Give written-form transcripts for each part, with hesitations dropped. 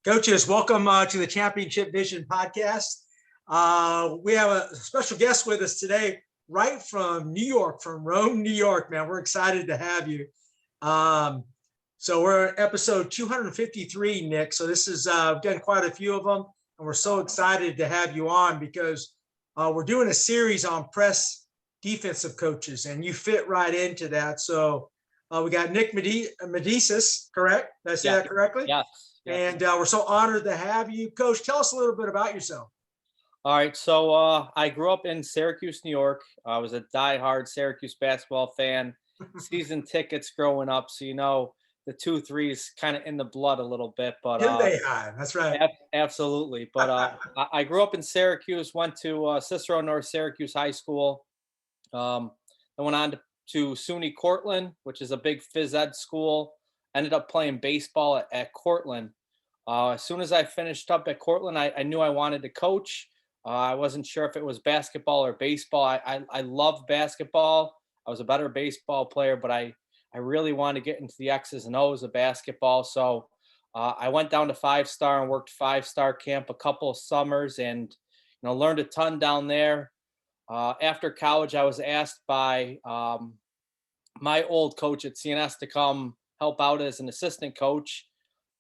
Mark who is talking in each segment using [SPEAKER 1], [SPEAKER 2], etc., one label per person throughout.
[SPEAKER 1] Coaches, welcome to the Championship Vision podcast. We have a special guest with us today, right from New York, from Rome, New York, man. We're excited to have you. So we're at episode 253, Nick. So this is, we've done quite a few of them, and we're so excited to have you on because we're doing a series on press defensive coaches, and you fit right into that. So we got Nick Medicis, correct? Did I say that correctly?
[SPEAKER 2] Yes.
[SPEAKER 1] And we're so honored to have you. Coach, tell us a little bit about yourself.
[SPEAKER 2] All right. So I grew up in Syracuse, New York. I was a diehard Syracuse basketball fan, season tickets growing up. So, the 2-3s kind of in the blood a little bit. But
[SPEAKER 1] That's right.
[SPEAKER 2] absolutely. But I grew up in Syracuse, went to Cicero North Syracuse High School. I went on to SUNY Cortland, which is a big phys ed school. Ended up playing baseball at Cortland. As soon as I finished up at Cortland, I knew I wanted to coach. I wasn't sure if it was basketball or baseball. I loved basketball. I was a better baseball player, but I really wanted to get into the X's and O's of basketball. So I went down to 5-star and worked 5-star camp a couple of summers and learned a ton down there. After college, I was asked by my old coach at CNS to come help out as an assistant coach.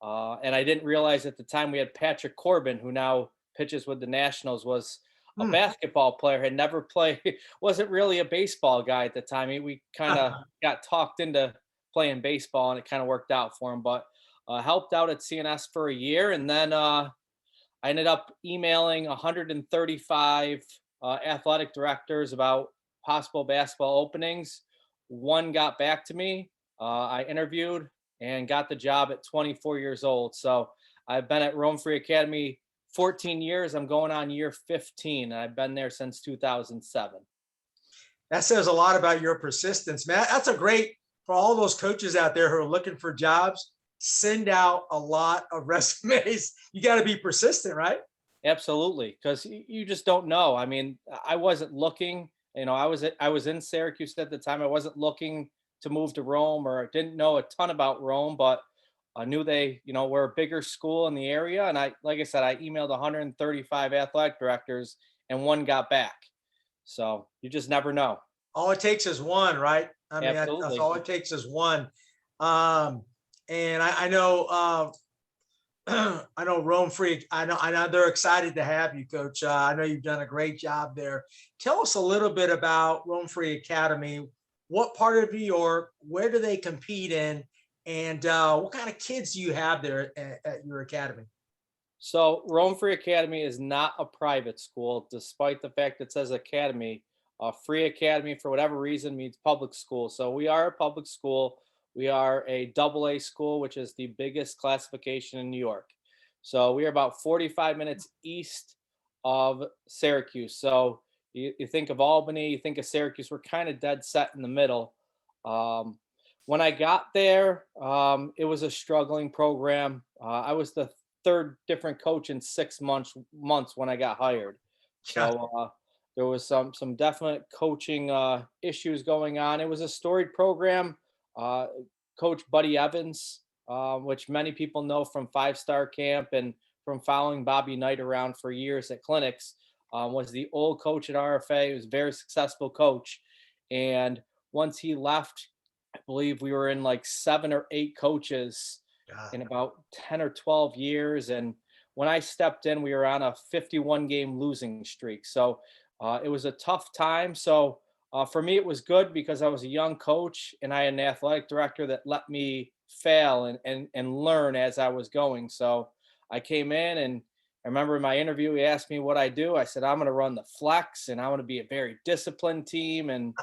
[SPEAKER 2] And I didn't realize at the time we had Patrick Corbin, who now pitches with the Nationals, was a basketball player, had never played, wasn't really a baseball guy at the time. We kind of got talked into playing baseball and it kind of worked out for him, but helped out at CNS for a year. And then I ended up emailing 135 athletic directors about possible basketball openings. One got back to me. I interviewed and got the job at 24 years old. So I've been at Rome Free Academy 14 years. I'm going on year 15. I've been there since 2007.
[SPEAKER 1] That says a lot about your persistence, man. That's a great, for all those coaches out there who are looking for jobs, send out a lot of resumes. You got to be persistent, right?
[SPEAKER 2] Absolutely. Because you just don't know. I mean, I wasn't looking, I was in Syracuse at the time. I wasn't looking to move to Rome, or didn't know a ton about Rome, but I knew they, were a bigger school in the area. And like I said, I emailed 135 athletic directors and one got back. So you just never know.
[SPEAKER 1] All it takes is one, right? I mean, that's
[SPEAKER 2] Absolutely.
[SPEAKER 1] all it takes is one. And I know, I know Rome Free. I know they're excited to have you, Coach. I know you've done a great job there. Tell us a little bit about Rome Free Academy. What part of New York? Where do they compete in? And what kind of kids do you have there at your academy?
[SPEAKER 2] So Rome Free Academy is not a private school, despite the fact it says academy. Free Academy, for whatever reason, means public school. So we are a public school. We are a AA school, which is the biggest classification in New York. So we are about 45 minutes east of Syracuse. So you think of Albany, you think of Syracuse, we're kind of dead set in the middle. When I got there, it was a struggling program. I was the third different coach in 6 months when I got hired. So there was some definite coaching issues going on. It was a storied program. Coach Buddy Evans, which many people know from 5-star camp and from following Bobby Knight around for years at clinics, was the old coach at RFA. He was a very successful coach. And once he left, I believe we were in like 7 or 8 coaches in about 10 or 12 years. And when I stepped in, we were on a 51 game losing streak. So it was a tough time. So for me, it was good because I was a young coach and I had an athletic director that let me fail and learn as I was going. So I came in, and I remember in my interview, he asked me what I do. I said, I'm going to run the flex and I want to be a very disciplined team. And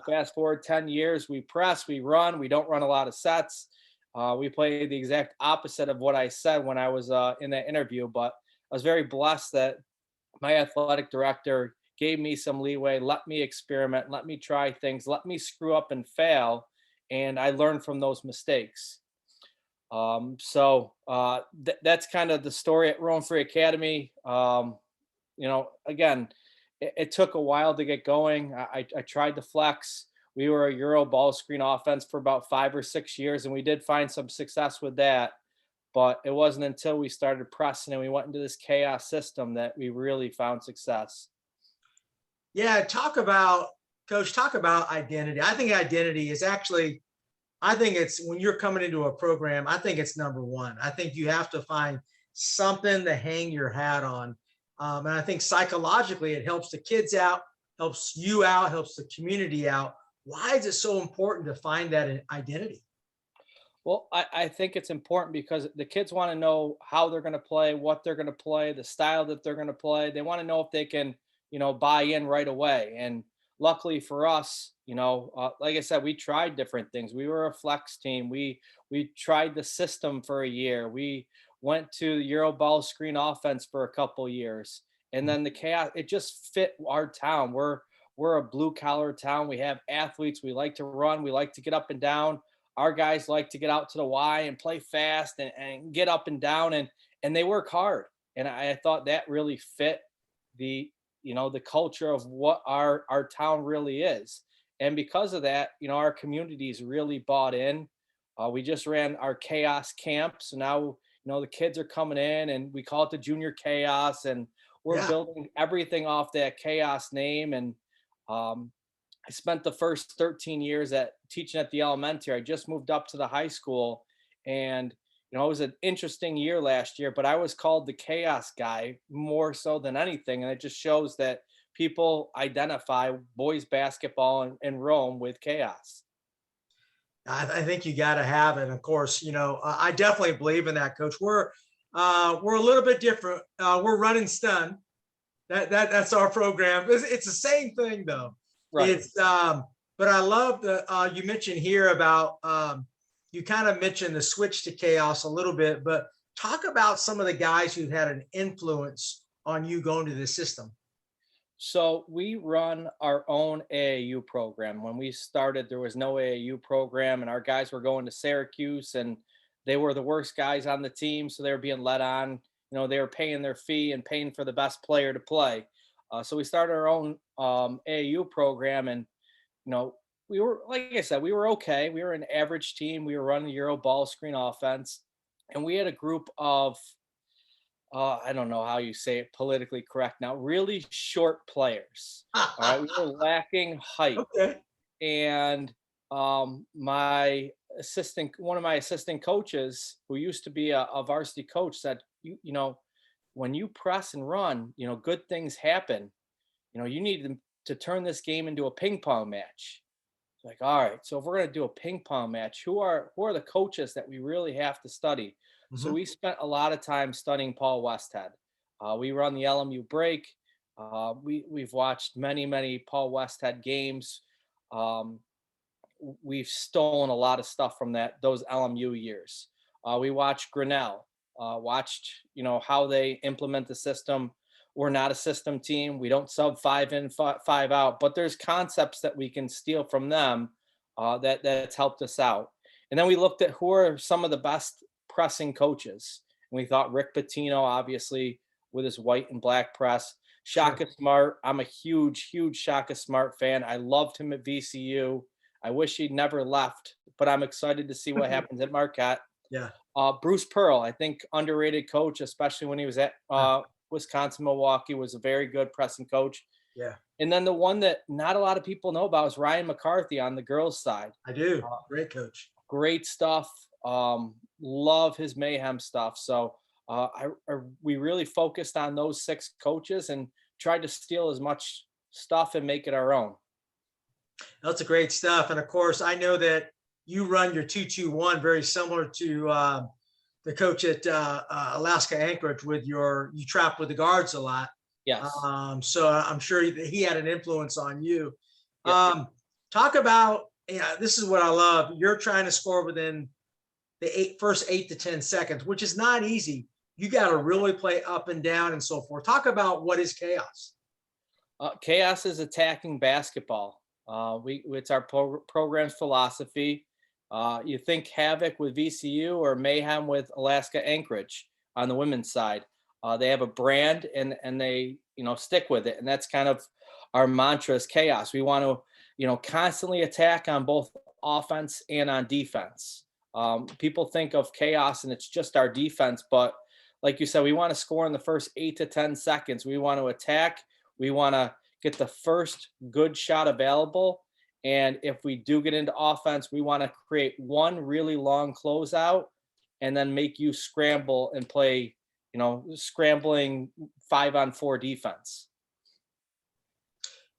[SPEAKER 2] fast forward 10 years, we press, we run, we don't run a lot of sets. We play the exact opposite of what I said when I was in that interview. But I was very blessed that my athletic director gave me some leeway, let me experiment, let me try things, let me screw up and fail. And I learned from those mistakes. That's kind of the story at Rome Free Academy. Again, it took a while to get going. I tried to flex. We were a Euro ball screen offense for about 5 or 6 years, and we did find some success with that. But it wasn't until we started pressing and we went into this chaos system that we really found success.
[SPEAKER 1] Yeah, coach, talk about identity. I think identity is actually, I think it's when you're coming into a program, I think it's number one. I think you have to find something to hang your hat on. And I think psychologically it helps the kids out, helps you out, helps the community out. Why is it so important to find that identity?
[SPEAKER 2] Well, I think it's important because the kids want to know how they're going to play, what they're going to play, the style that they're going to play. They want to know if they can, buy in right away. And luckily for us, like I said, we tried different things. We were a flex team. We tried the system for a year. We went to the Euro ball screen offense for a couple years, and then the chaos. It just fit our town. We're a blue collar town. We have athletes. We like to run. We like to get up and down. Our guys like to get out to the Y and play fast and get up and down, and they work hard. And I thought that really fit the the culture of what our town really is. And because of that, our communities really bought in. We just ran our chaos camp, so now the kids are coming in, and we call it the junior chaos, and we're
[SPEAKER 1] Yeah.
[SPEAKER 2] building everything off that chaos name. And um, I spent the first 13 years at teaching at the elementary. I just moved up to the high school, and it was an interesting year last year, but I was called the chaos guy more so than anything, and it just shows that people identify boys basketball in Rome with chaos.
[SPEAKER 1] I think you got to have it. Of course, I definitely believe in that, coach. We're a little bit different. We're running stun. That's our program. It's the same thing though.
[SPEAKER 2] Right.
[SPEAKER 1] But I love the you mentioned here about you kind of mentioned the switch to chaos a little bit, but talk about some of the guys who had an influence on you going to the system.
[SPEAKER 2] So we run our own AAU program. When we started, there was no AAU program, and our guys were going to Syracuse, and they were the worst guys on the team, so they were being let on. They were paying their fee and paying for the best player to play. So we started our own AAU program, and we were, like I said, we were okay. We were an average team. We were running the Euro ball screen offense, and we had a group of I don't know how you say it politically correct now, really short players. All right, we were lacking height,
[SPEAKER 1] Okay.
[SPEAKER 2] and one of my assistant coaches, who used to be a varsity coach, said, when you press and run, good things happen. You need to turn this game into a ping pong match. It's like, all right, so if we're going to do a ping pong match, who are the coaches that we really have to study? So
[SPEAKER 1] Mhm.
[SPEAKER 2] we spent a lot of time studying Paul Westhead. We run the LMU break. We've watched many Paul Westhead games. Um, we've stolen a lot of stuff from those LMU years. We watched Grinnell, watched how they implement the system. We're not a system team. We don't sub 5 in, 5 out, but there's concepts that we can steal from them that's helped us out. And then we looked at who are some of the best pressing coaches. And we thought Rick Pitino, obviously, with his white and black press.
[SPEAKER 1] Sure.
[SPEAKER 2] Shaka Smart. I'm a huge Shaka Smart fan. I loved him at VCU. I wish he'd never left, but I'm excited to see what happens at Marquette.
[SPEAKER 1] Yeah.
[SPEAKER 2] Bruce Pearl, I think underrated coach, especially when he was at
[SPEAKER 1] Uh,
[SPEAKER 2] Wisconsin, Milwaukee, was a very good pressing coach.
[SPEAKER 1] Yeah.
[SPEAKER 2] And then the one that not a lot of people know about is Ryan McCarthy on the girls' side.
[SPEAKER 1] I do.
[SPEAKER 2] Uh,
[SPEAKER 1] Great coach.
[SPEAKER 2] Great stuff. Love his mayhem stuff. So we really focused on those 6 coaches and tried to steal as much stuff and make it our own.
[SPEAKER 1] That's a great stuff. And of course, I know that you run your 2-2-1 very similar to the coach at Alaska Anchorage you trap with the guards a lot.
[SPEAKER 2] Yes.
[SPEAKER 1] So I'm sure that he had an influence on you.
[SPEAKER 2] Yep.
[SPEAKER 1] Talk about, this is what I love. You're trying to score within the first 8 to 10 seconds, which is not easy. You got to really play up and down and so forth. Talk about what is chaos.
[SPEAKER 2] Chaos is attacking basketball. It's our program's philosophy. You think havoc with VCU or mayhem with Alaska Anchorage on the women's side. They have a brand and they stick with it, and that's kind of our mantra is chaos. We want to constantly attack on both offense and on defense. People think of chaos and it's just our defense, but like you said, we want to score in the first 8 to 10 seconds. We want to attack. We want to get the first good shot available. And if we do get into offense, we want to create one really long closeout and then make you scramble and play, scrambling 5-on-4 defense.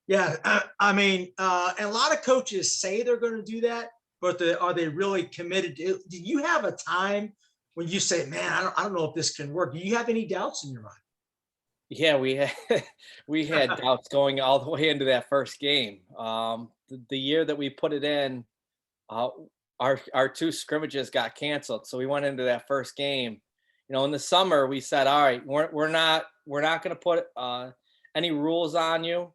[SPEAKER 1] Yeah, I mean, and a lot of coaches say they're going to do that, but are they really committed? Do you have a time when you say, "Man, I don't know if this can work"? Do you have any doubts in your mind?
[SPEAKER 2] Yeah, we had we had doubts going all the way into that first game. The year that we put it in, uh, our two scrimmages got canceled, so we went into that first game. In the summer, we said, "All right, we're not going to put any rules on you.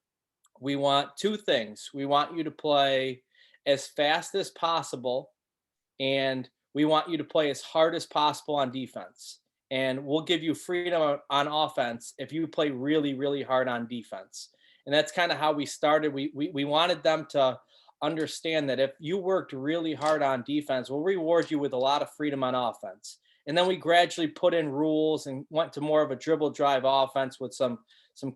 [SPEAKER 2] We want two things. We want you to play as fast as possible, and we want you to play as hard as possible on defense. And we'll give you freedom on offense if you play really, really hard on defense." And that's kind of how we started. We wanted them to understand that if you worked really hard on defense, we'll reward you with a lot of freedom on offense. And then we gradually put in rules and went to more of a dribble drive offense with some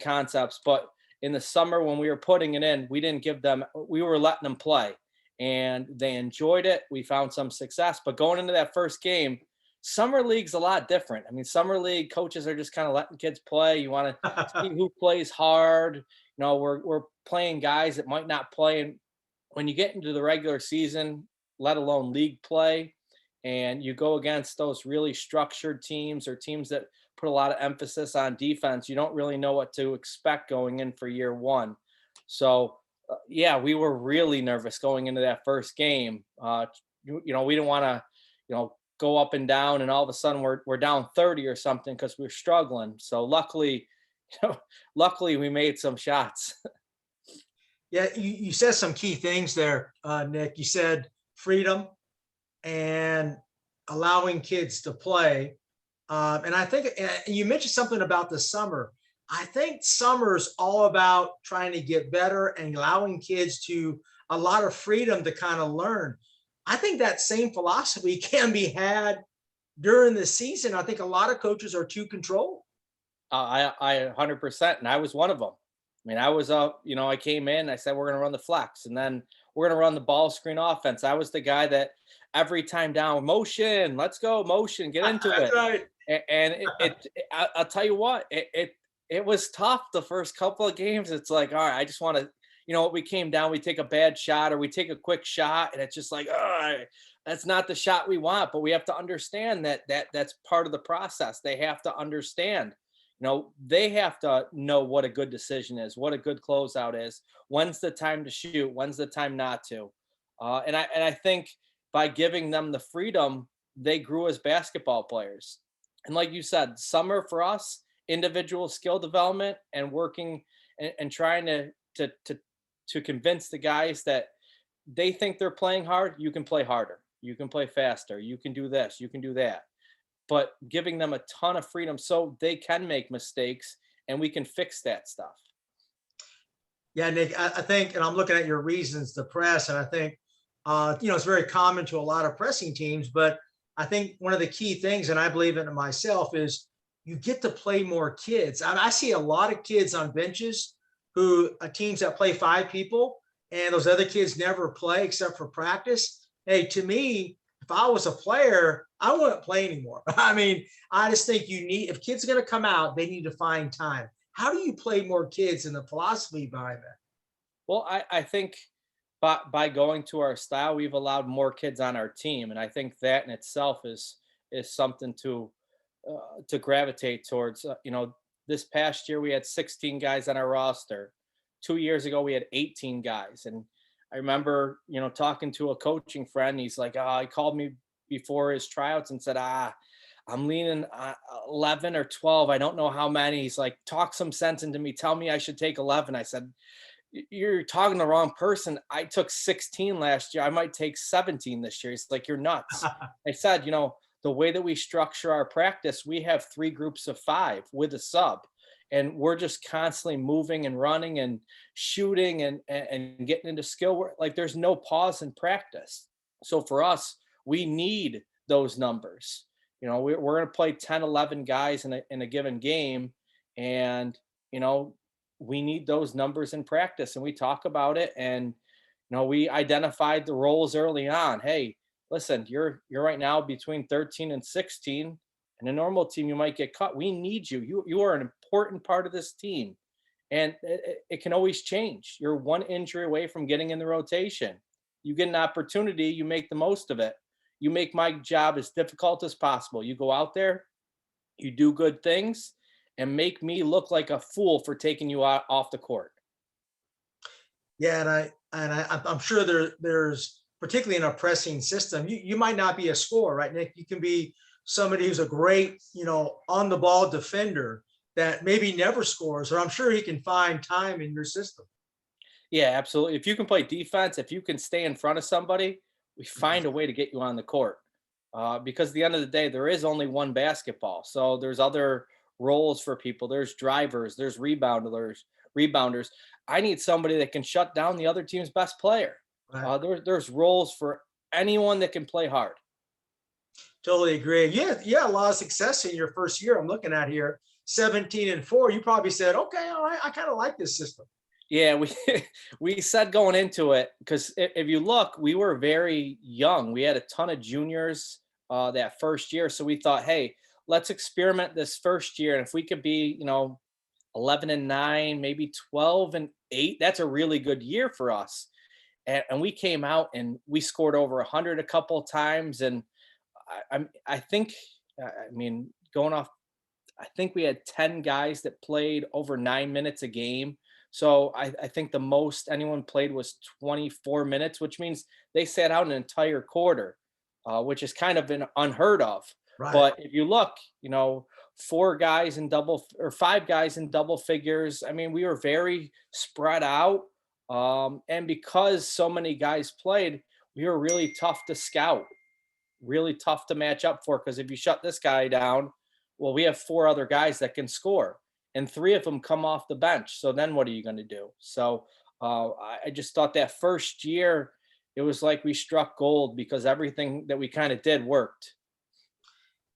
[SPEAKER 2] concepts. But in the summer when we were putting it in, we didn't give them, we were letting them play and they enjoyed it. We found some success, but going into that first game, summer league's a lot different. I mean, summer league coaches are just kind of letting kids play. You want to see who plays hard. We're playing guys that might not play. And when you get into the regular season, let alone league play, and you go against those really structured teams or teams that put a lot of emphasis on defense, you don't really know what to expect going in for year one. So, yeah, we were really nervous going into that first game. We didn't want to, go up and down, and all of a sudden we're down 30 or something because we're struggling. So luckily, luckily we made some shots.
[SPEAKER 1] Yeah, you said some key things there, Nick. You said freedom and allowing kids to play. And I think and you mentioned something about the summer. I think summer is all about trying to get better and allowing kids to a lot of freedom to kind of learn. I think that same philosophy can be had during the season. I think a lot of coaches are too controlled.
[SPEAKER 2] I 100%, and I was one of them. I mean, I was up. I came in. I said we're going to run the flex, and then we're going to run the ball screen offense. I was the guy that every time down, motion, let's go, motion, get into
[SPEAKER 1] That's
[SPEAKER 2] it.
[SPEAKER 1] right.
[SPEAKER 2] And I'll tell you what, it was tough the first couple of games. It's like, all right, I just want to, we came down, we take a bad shot or we take a quick shot, and it's just like, oh, that's not the shot we want. But we have to understand that's part of the process. They have to understand. They have to know what a good decision is, what a good closeout is, when's the time to shoot, when's the time not to. And I think by giving them the freedom, they grew as basketball players. And like you said, summer for us, individual skill development and working and trying to convince the guys that they think they're playing hard. You can play harder, you can play faster, you can do this, you can do that, but giving them a ton of freedom so they can make mistakes and we can fix that stuff.
[SPEAKER 1] Yeah, Nick, I think, and I'm looking at your reasons to press, and I think, it's very common to a lot of pressing teams, but I think one of the key things, and I believe in it myself, is you get to play more kids. I see a lot of kids on benches who teams that play 5 people, and those other kids never play except for practice. Hey, to me, if I was a player, I wouldn't play anymore. I mean, I just think if kids are going to come out, they need to find time. How do you play more kids and the philosophy behind that?
[SPEAKER 2] Well, I think by going to our style, we've allowed more kids on our team, and I think that in itself is something to gravitate towards. This past year we had 16 guys on our roster. 2 years ago we had 18 guys, and I remember talking to a coaching friend. He's like, he called me before his tryouts and said, I'm leaning 11 or 12. I don't know how many. He's like, talk some sense into me. Tell me I should take 11. I said, you're talking to the wrong person. I took 16 last year. I might take 17 this year. He's like, you're nuts. I said, the way that we structure our practice, we have 3 groups of 5 with a sub, and we're just constantly moving and running and shooting and getting into skill work. Like there's no pause in practice. So for us, We need those numbers. We're going to play 10, 11 guys in a given game. And, we need those numbers in practice, and we talk about it. And, we identified the roles early on. Hey, listen, you're right now between 13 and 16. In a normal team, you might get cut. We need you. You are an important part of this team. And it can always change. You're one injury away from getting in the rotation. You get an opportunity, you make the most of it. You make my job as difficult as possible. You go out there, you do good things, and make me look like a fool for taking you out off the court.
[SPEAKER 1] Yeah, I'm sure there's particularly in a pressing system, you might not be a scorer, right, Nick? You can be somebody who's a great, on the ball defender that maybe never scores, or I'm sure he can find time in your system.
[SPEAKER 2] Yeah, absolutely. If you can play defense, if you can stay in front of somebody, we find a way to get you on the court. Because at the end of the day, there is only one basketball. So there's other roles for people. There's drivers, there's rebounders. I need somebody that can shut down the other team's best player.
[SPEAKER 1] Right.
[SPEAKER 2] There's roles for anyone that can play hard.
[SPEAKER 1] Totally agree. Yeah, a lot of success in your first year. I'm looking at here, 17-4. You probably said, okay, all right, I kind of like this system.
[SPEAKER 2] Yeah, we we said going into it, because if you look, we were very young. We had a ton of juniors that first year, so we thought, hey, let's experiment this first year, and if we could be, 11-9, maybe 12-8, that's a really good year for us. And we came out and we scored over 100 a couple of times, and I think, I mean, going off, I think we had 10 guys that played over 9 minutes a game. So I think the most anyone played was 24 minutes, which means they sat out an entire quarter, which is kind of an unheard of.
[SPEAKER 1] Right.
[SPEAKER 2] But if you look, 4 guys in double or 5 guys in double figures. I mean, we were very spread out. And because so many guys played, we were really tough to scout, really tough to match up for. Because if you shut this guy down, well, we have 4 other guys that can score, and 3 of them come off the bench. So then what are you going to do? So I just thought that first year, it was like we struck gold, because everything that we kind of did worked.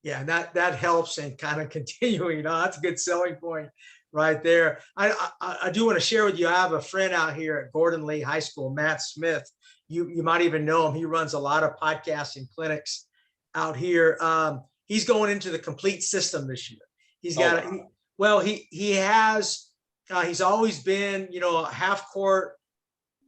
[SPEAKER 1] Yeah, that helps in kind of continuing. That's a good selling point right there. I do want to share with you, I have a friend out here at Gordon Lee High School, Matt Smith. You might even know him. He runs a lot of podcasting clinics out here. He's going into the complete system this year. He's got he has he's always been, a half court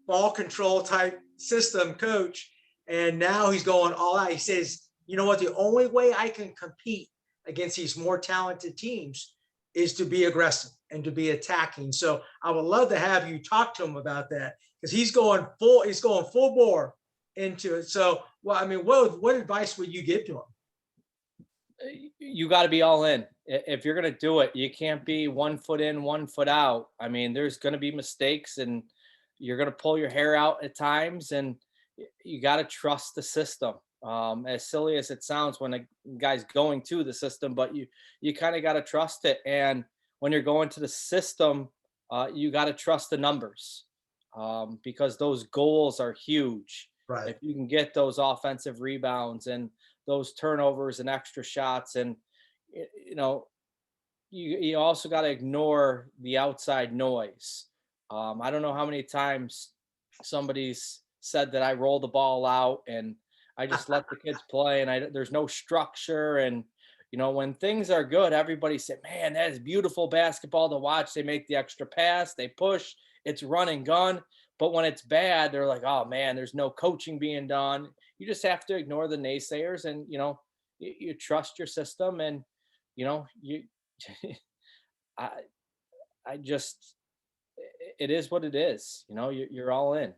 [SPEAKER 1] ball control type system coach, and now he's going all out. He says, you know what, the only way I can compete against these more talented teams is to be aggressive and to be attacking. So I would love to have you talk to him about that, because he's going full bore into it. So, well, I mean, what advice would you give to him?
[SPEAKER 2] You got to be all in. If you're going to do it, you can't be 1 foot in, 1 foot out. I mean, there's going to be mistakes, and you're going to pull your hair out at times, and you got to trust the system. As silly as it sounds when a guy's going to the system, but you kind of got to trust it. And when you're going to the system, you got to trust the numbers, because those goals are huge.
[SPEAKER 1] Right.
[SPEAKER 2] If you can get those offensive rebounds and those turnovers and extra shots, and you also got to ignore the outside noise. I don't know how many times somebody's said that I roll the ball out and I just let the kids play, and there's no structure. And when things are good, everybody said, man, that is beautiful basketball to watch. They make the extra pass, they push, it's run and gun. But when it's bad, they're like, oh man, there's no coaching being done. You just have to ignore the naysayers, and you trust your system, and you I just, it is what it is. You're all in.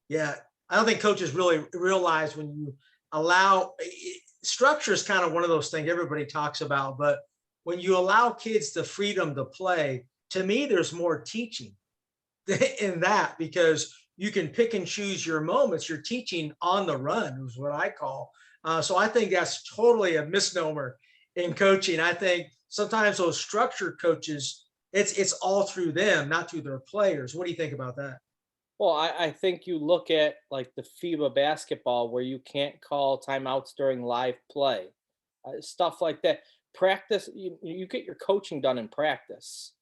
[SPEAKER 1] Yeah, I don't think coaches really realize when you allow structure is kind of one of those things everybody talks about, but when you allow kids the freedom to play, to me, there's more teaching in that, because you can pick and choose your moments. You're teaching on the run is what I call. So I think that's totally a misnomer in coaching. I think sometimes those structured coaches, it's all through them, not through their players. What do you think about that?
[SPEAKER 2] Well, I think you look at like the FIBA basketball where you can't call timeouts during live play, stuff like that. Practice, you get your coaching done in practice,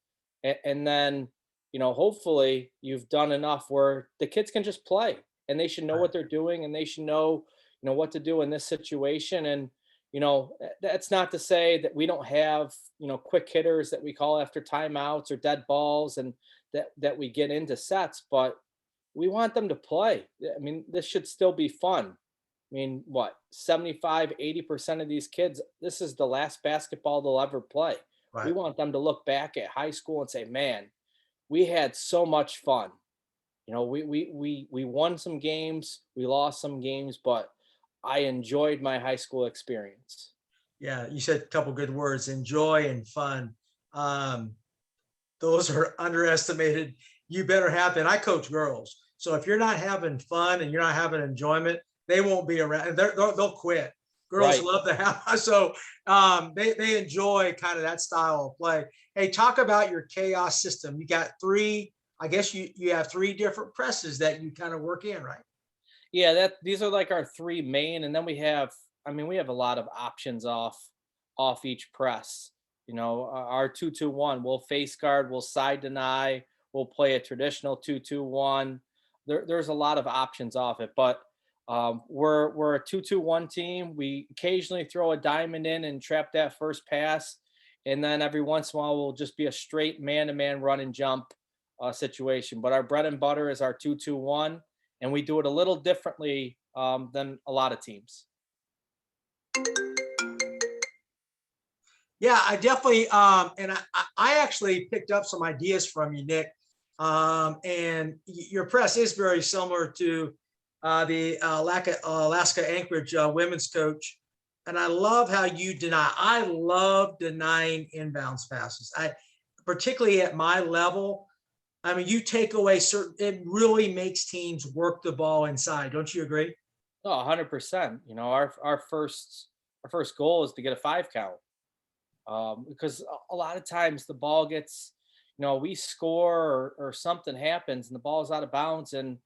[SPEAKER 2] and then hopefully you've done enough where the kids can just play and they should know
[SPEAKER 1] Right.
[SPEAKER 2] what they're doing and they should know what to do in this situation. And that's not to say that we don't have quick hitters that we call after timeouts or dead balls and that we get into sets, but we want them to play. I mean, this should still be fun. I mean, what, 75, 80% of these kids, this is the last basketball they'll ever play. We
[SPEAKER 1] Right.
[SPEAKER 2] want them to look back at high school and say, man, we had so much fun. We won some games, we lost some games, but I enjoyed my high school experience.
[SPEAKER 1] Yeah, you said a couple good words, enjoy and fun. Um, those are underestimated. You better have it. I coach girls. So if you're not having fun and you're not having enjoyment, they won't be around. They'll quit. Girls
[SPEAKER 2] Right.
[SPEAKER 1] love to have, so they enjoy kind of that style of play. Hey, talk about your chaos system. You got three, I guess you have three different presses that you kind of work in, right?
[SPEAKER 2] Yeah, these are like our three main, and then we have a lot of options off each press. Our 2-2-1, we'll face guard, we'll side deny, we'll play a traditional 2-2-1. There's a lot of options off it, but we're a 2-2-1 team. We occasionally throw a diamond in and trap that first pass, and then every once in a while we'll just be a straight man-to-man run and jump situation. But our bread and butter is our 2-2-1, and we do it a little differently than a lot of teams.
[SPEAKER 1] Yeah, I definitely, and I actually picked up some ideas from you, Nick. And your press is very similar to the Alaska Anchorage women's coach. And I love how you deny. I love denying inbounds passes. Particularly at my level. I mean, you take away certain. It really makes teams work the ball inside. Don't you agree?
[SPEAKER 2] Oh, 100%. Our first goal is to get a 5 count, because a lot of times the ball gets, we score or something happens and the ball's out of bounds, and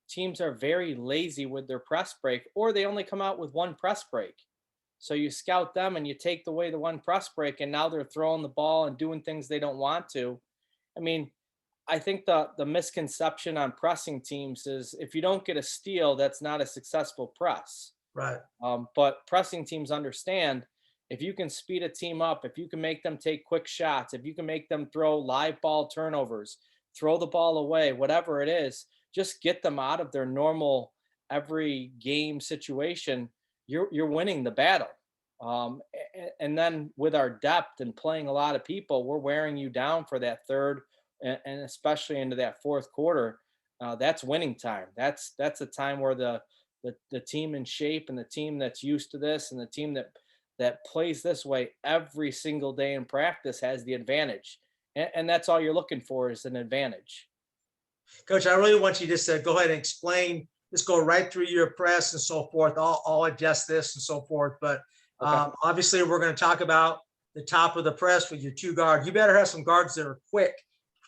[SPEAKER 2] teams are very lazy with their press break, or they only come out with one press break. So you scout them and you take away the one press break, and now they're throwing the ball and doing things they don't want to. I mean, I think the misconception on pressing teams is if you don't get a steal, that's not a successful press.
[SPEAKER 1] Right.
[SPEAKER 2] But pressing teams understand, if you can speed a team up, if you can make them take quick shots, if you can make them throw live ball turnovers, throw the ball away, whatever it is, just get them out of their normal every game situation, you're winning the battle. And then with our depth and playing a lot of people, we're wearing you down for that third and especially into that fourth quarter. That's winning time. That's a time where the team in shape and the team that's used to this and the team that plays this way every single day in practice has the advantage. And that's all you're looking for is an advantage.
[SPEAKER 1] Coach, I really want you just to go ahead and explain. Just go right through your press and so forth. I'll adjust this and so forth. But
[SPEAKER 2] Okay.
[SPEAKER 1] obviously, we're going to talk about the top of the press with your two guards. You better have some guards that are quick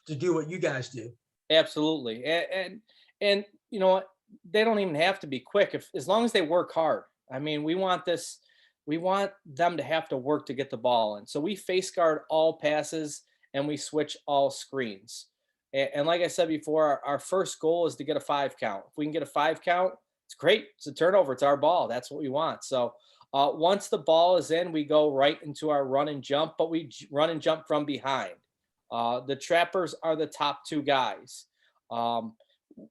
[SPEAKER 1] to do what you guys do.
[SPEAKER 2] Absolutely. And you know what? They don't even have to be quick if as long as they work hard. I mean, we want them to have to work to get the ball in. So we face guard all passes and we switch all screens. And like I said before, our first goal is to get a 5 count. If we can get a 5 count, it's great. It's a turnover. It's our ball. That's what we want. So once the ball is in, we go right into our run and jump, but we run and jump from behind. The trappers are the top two guys. Um,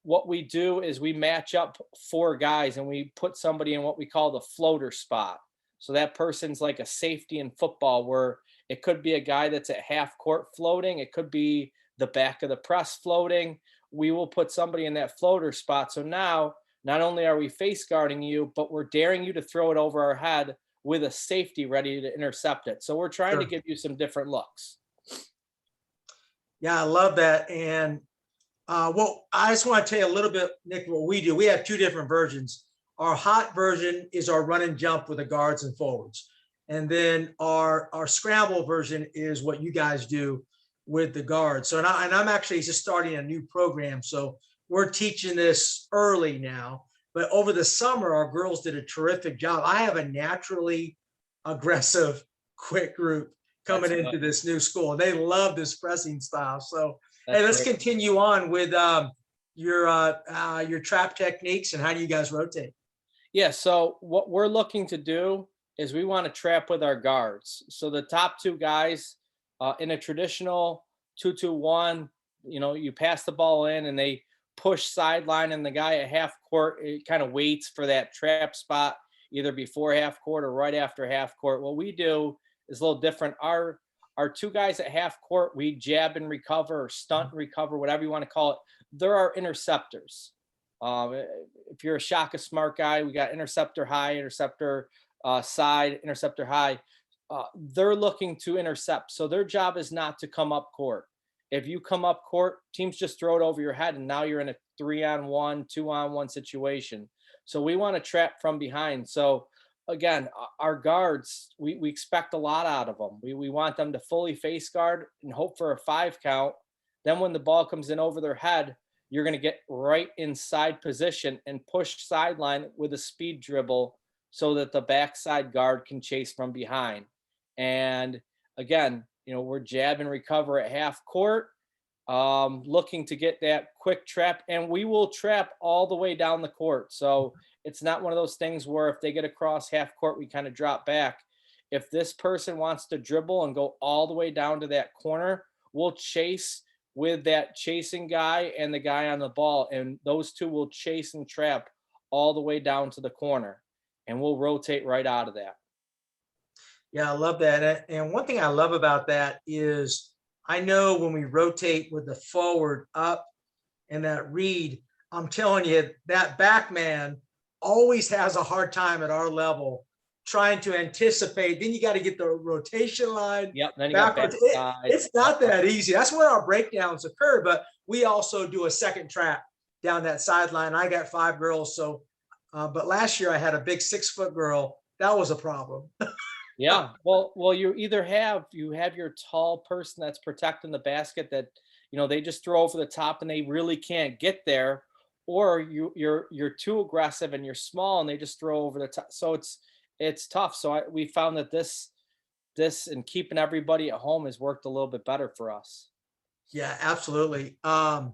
[SPEAKER 2] what we do is we match up 4 guys and we put somebody in what we call the floater spot. So that person's like a safety in football, where it could be a guy that's at half court floating. It could be the back of the press floating. We will put somebody in that floater spot. So now not only are we face guarding you, but we're daring you to throw it over our head with a safety ready to intercept it. So we're trying to
[SPEAKER 1] Sure.
[SPEAKER 2] give you some different looks.
[SPEAKER 1] Yeah, I love that. And well, I just want to tell you a little bit, Nick, what we do. We have two different versions. Our hot version is our run and jump with the guards and forwards. And then our scramble version is what you guys do with the guards. So, and I'm actually just starting a new program. So we're teaching this early now, but over the summer, our girls did a terrific job. I have a naturally aggressive, quick group coming
[SPEAKER 2] That's
[SPEAKER 1] into
[SPEAKER 2] good.
[SPEAKER 1] this new school. They love this pressing style. So, hey,
[SPEAKER 2] That's
[SPEAKER 1] let's
[SPEAKER 2] great.
[SPEAKER 1] continue on with your trap techniques and how do you guys rotate?
[SPEAKER 2] Yeah, so what we're looking to do is we want to trap with our guards. So the top two guys in a traditional 2-2-1, you pass the ball in and they push sideline, and the guy at half court kind of waits for that trap spot either before half court or right after half court. What we do is a little different. Our two guys at half court, we jab and recover or stunt and recover, whatever you want to call it. They're our interceptors. If you're a Shaka smart guy, we got interceptor high, interceptor side, interceptor high. They're looking to intercept. So their job is not to come up court. If you come up court, teams just throw it over your head, and now you're in a 3-on-1, 2-on-1 situation. So we want to trap from behind. So again, our guards, we expect a lot out of them. We want them to fully face guard and hope for a 5 count. Then when the ball comes in over their head, you're going to get right inside position and push sideline with a speed dribble so that the backside guard can chase from behind. And again, we're jab and recover at half court, looking to get that quick trap, and we will trap all the way down the court. So it's not one of those things where if they get across half court, we kind of drop back. If this person wants to dribble and go all the way down to that corner, we'll chase with that chasing guy and the guy on the ball, and those two will chase and trap all the way down to the corner, and we'll rotate right out of that.
[SPEAKER 1] Yeah, I love that. And one thing I love about that is I know when we rotate with the forward up and that read, I'm telling you, that back man always has a hard time at our level trying to anticipate. Then you got to get the rotation line
[SPEAKER 2] Yep. Then you got
[SPEAKER 1] backwards.
[SPEAKER 2] backside.
[SPEAKER 1] It's not that easy. That's where our breakdowns occur. But we also do a second trap down that sideline. I got 5 girls. So, but last year I had a big 6-foot girl. That was a problem.
[SPEAKER 2] Yeah. Well, you have your tall person that's protecting the basket that, they just throw over the top and they really can't get there, or you're too aggressive and you're small and they just throw over the top. So it's tough. So we found that this and keeping everybody at home has worked a little bit better for us.
[SPEAKER 1] Yeah, absolutely. I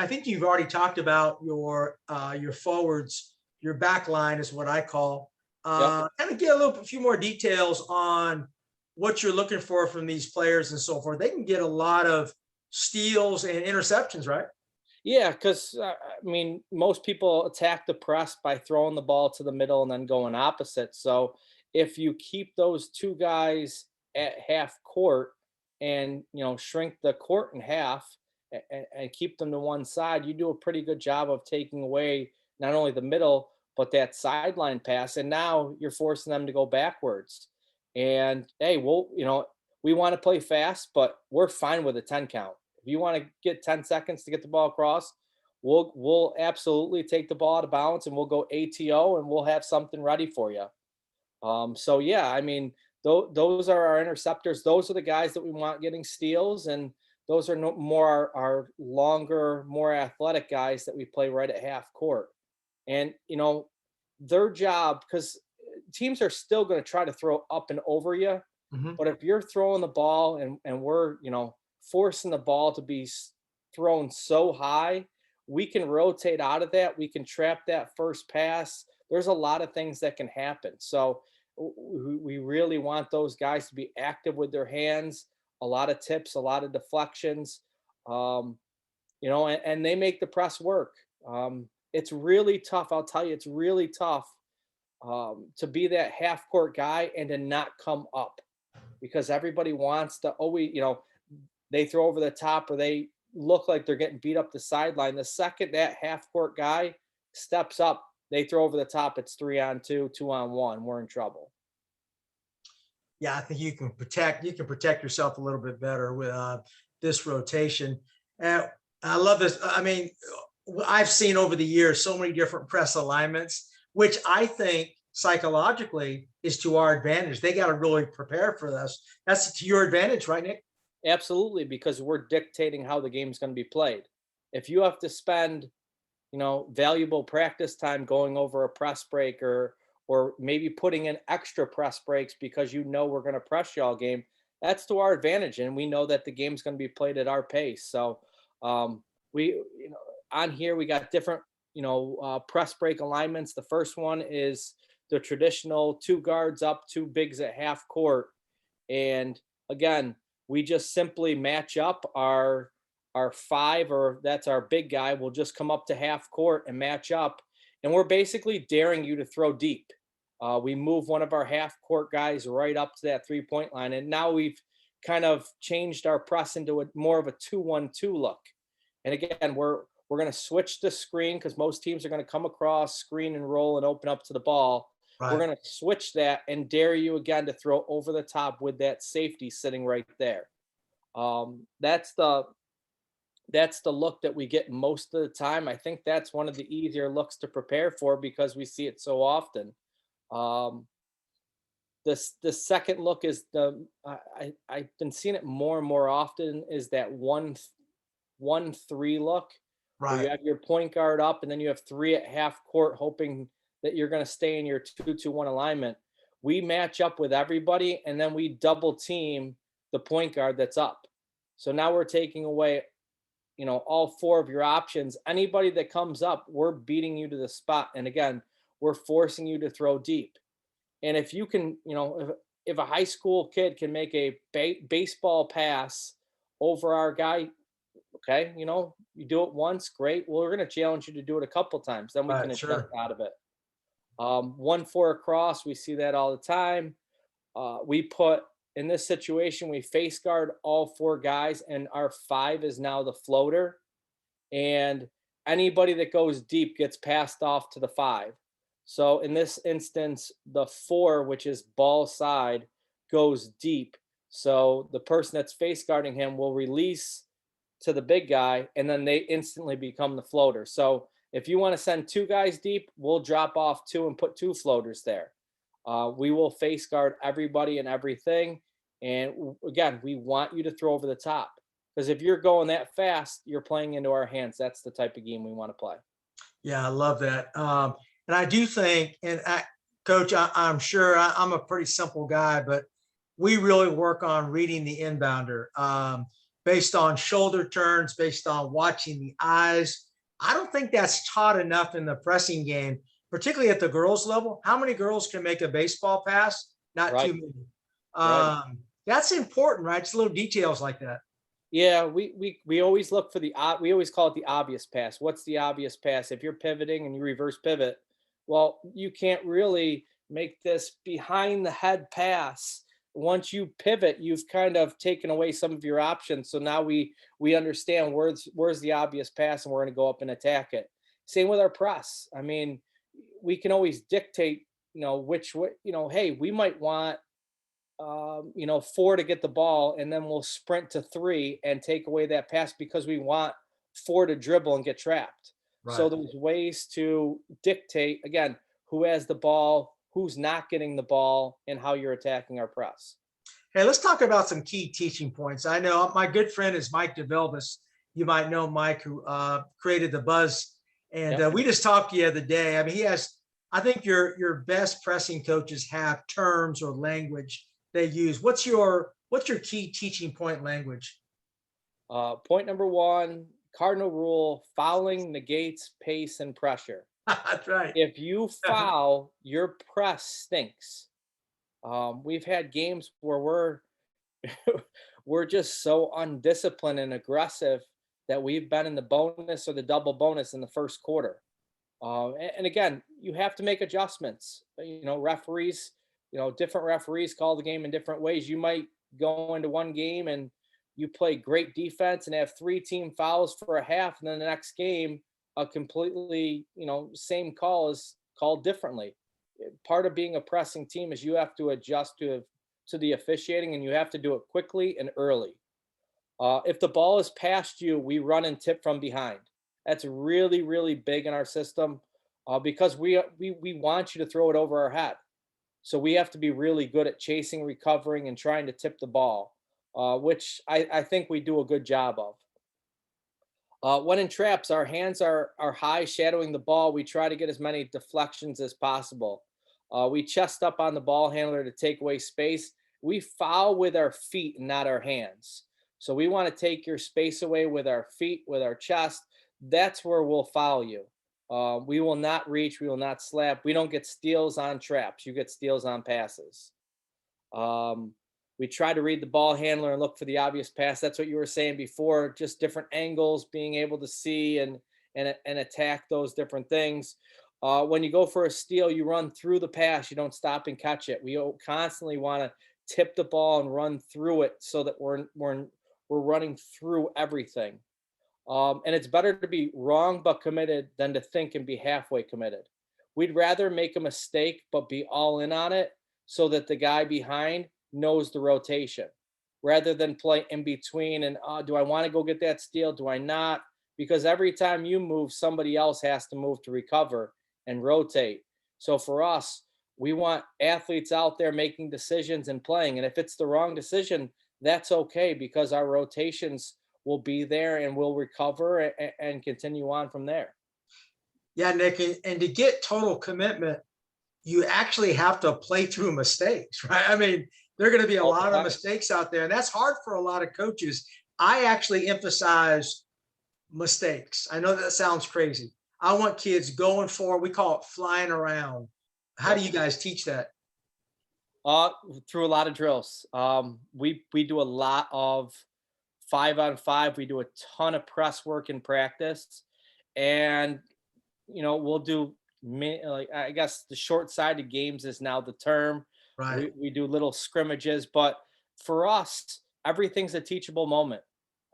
[SPEAKER 1] think you've already talked about your forwards. Your back line is what I call.
[SPEAKER 2] Yep.
[SPEAKER 1] Kind of get a few more details on what you're looking for from these players and so forth. They can get a lot of steals and interceptions, right?
[SPEAKER 2] Yeah, because most people attack the press by throwing the ball to the middle and then going opposite. So if you keep those two guys at half court and shrink the court in half and keep them to one side, you do a pretty good job of taking away not only the middle but that sideline pass. And now you're forcing them to go backwards. And hey, we want to play fast, but we're fine with a 10 count. If you want to get 10 seconds to get the ball across, we'll absolutely take the ball out of bounds and we'll go ATO and we'll have something ready for you. So yeah, those are our interceptors. Those are the guys that we want getting steals, and those are more our longer, more athletic guys that we play right at half court. And their job, because teams are still going to try to throw up and over you,
[SPEAKER 1] Mhm.
[SPEAKER 2] but if you're throwing the ball and we're forcing the ball to be thrown so high, we can rotate out of that. We can trap that first pass. There's a lot of things that can happen. So we really want those guys to be active with their hands, a lot of tips, a lot of deflections, and they make the press work. It's really tough. I'll tell you, it's really tough to be that half court guy and to not come up, because everybody wants to always, they throw over the top or they look like they're getting beat up the sideline. The second that half court guy steps up, they throw over the top. It's 3-on-2, 2-on-1. We're in trouble.
[SPEAKER 1] Yeah, I think you can protect yourself a little bit better with this rotation. And I love this. I've seen over the years so many different press alignments, which I think psychologically is to our advantage. They got to really prepare for this. That's to your advantage, right, Nick?
[SPEAKER 2] Absolutely, because we're dictating how the game's going to be played. if you have to spend, valuable practice time going over a press break, or maybe putting in extra press breaks because we're going to press you all game, that's to our advantage, and we know that the game's going to be played at our pace. So we, on here we got different, press break alignments. The first one is the traditional two guards up, two bigs at half court, and again, we just simply match up our five, or that's our big guy, will just come up to half court and match up. And we're basically daring you to throw deep. We move one of our half court guys right up to that 3-point line. And now we've kind of changed our press into more of a 2-1-2 look. And again, we're going to switch the screen because most teams are going to come across, screen and roll and open up to the ball. We're
[SPEAKER 1] Right.
[SPEAKER 2] going to switch that and dare you again to throw over the top with that safety sitting right there. That's the look that we get most of the time. I think that's one of the easier looks to prepare for because we see it so often. Um, the second look is I've been seeing it more and more often, is that 1-1-3 look, where you
[SPEAKER 1] Right.
[SPEAKER 2] have your point guard up and then you have three at half court, hoping that you're going to stay in your 2-2-1 alignment. We match up with everybody and then we double team the point guard that's up. So now we're taking away, all four of your options. Anybody that comes up, we're beating you to the spot. And again, we're forcing you to throw deep. And if you can, if a high school kid can make a baseball pass over our guy, okay, you do it once, great. Well, we're going to challenge you to do it a couple times, then we can
[SPEAKER 1] Right.
[SPEAKER 2] adjust
[SPEAKER 1] Sure.
[SPEAKER 2] out of it. 1-4 across, we see that all the time. We put in this situation, we face guard all four guys, and our five is now the floater. And anybody that goes deep gets passed off to the five. So in this instance, the four, which is ball side, goes deep. So the person that's face guarding him will release to the big guy, and then they instantly become the floater. So if you want to send two guys deep, we'll drop off two and put two floaters there. We will face guard everybody and everything. And again, we want you to throw over the top, because if you're going that fast, you're playing into our hands. That's the type of game we want to play.
[SPEAKER 1] Yeah, I love that. And I do think, Coach, I'm sure I'm a pretty simple guy, but we really work on reading the inbounder based on shoulder turns, based on watching the eyes. I don't think that's taught enough in the pressing game, particularly at the girls' level. How many girls can make a baseball pass? Not too
[SPEAKER 2] Right.
[SPEAKER 1] many.
[SPEAKER 2] Right.
[SPEAKER 1] That's important, right? It's little details like that.
[SPEAKER 2] Yeah, we always look for we always call it the obvious pass. What's the obvious pass? If you're pivoting and you reverse pivot, well, you can't really make this behind the head pass. Once you pivot, you've kind of taken away some of your options. So now we understand where's the obvious pass, and we're going to go up and attack it. Same with our press. I mean, we can always dictate, which way, hey, we might want 4 to get the ball, and then we'll sprint to 3 and take away that pass because we want 4 to dribble and get trapped. So
[SPEAKER 1] Right.
[SPEAKER 2] there's ways to dictate, again, who has the ball, who's not getting the ball, and how you're attacking our press.
[SPEAKER 1] Hey, let's talk about some key teaching points. I know my good friend is Mike DeVelvis. You might know Mike, who created the Buzz, and
[SPEAKER 2] Yep.
[SPEAKER 1] we just talked the other day. I mean, he has. I think your best pressing coaches have terms or language they use. What's your key teaching point language?
[SPEAKER 2] Point number 1, cardinal rule: fouling negates pace and pressure.
[SPEAKER 1] That's right.
[SPEAKER 2] If you foul, your press stinks. We've had games where we're just so undisciplined and aggressive that we've been in the bonus or the double bonus in the first quarter. And again, you have to make adjustments. Referees, different referees call the game in different ways. You might go into one game and you play great defense and have 3 team fouls for a half, and then the next game, a completely, same call is called differently. Part of being a pressing team is you have to adjust to the officiating, and you have to do it quickly and early. If the ball is past you, we run and tip from behind. That's really, really big in our system, because we want you to throw it over our head. So we have to be really good at chasing, recovering, and trying to tip the ball, which I think we do a good job of. When in traps, our hands are high, shadowing the ball. We try to get as many deflections as possible. We chest up on the ball handler to take away space. We foul with our feet and not our hands. So we want to take your space away with our feet, with our chest. That's where we'll foul you. We will not reach. We will not slap. We don't get steals on traps. You get steals on passes. Um, we try to read the ball handler and look for the obvious pass. That's what you were saying before, just different angles, being able to see and attack those different things. When you go for a steal, you run through the pass. You don't stop and catch it. We constantly want to tip the ball and run through it so that we're running through everything. And it's better to be wrong but committed than to think and be halfway committed. We'd rather make a mistake but be all in on it so that the guy behind knows the rotation rather than play in between and do I want to go get that steal? Do I not? Because every time you move, somebody else has to move to recover and rotate. So for us, we want athletes out there making decisions and playing. And if it's the wrong decision, that's okay because our rotations will be there and we'll recover and continue on from there.
[SPEAKER 1] Yeah, Nick, and to get total commitment, you actually have to play through mistakes, right? I mean, there are going to be a lot of mistakes out there, and that's hard for a lot of coaches. I actually emphasize mistakes. I know that sounds crazy. I want kids going for, we call it flying around. How do you guys teach that?
[SPEAKER 2] Through a lot of drills. We do a lot of 5-on-5. We do a ton of press work in practice, and we'll do like I guess the short-sided games is now the term.
[SPEAKER 1] Right.
[SPEAKER 2] We do little scrimmages, but for us, everything's a teachable moment,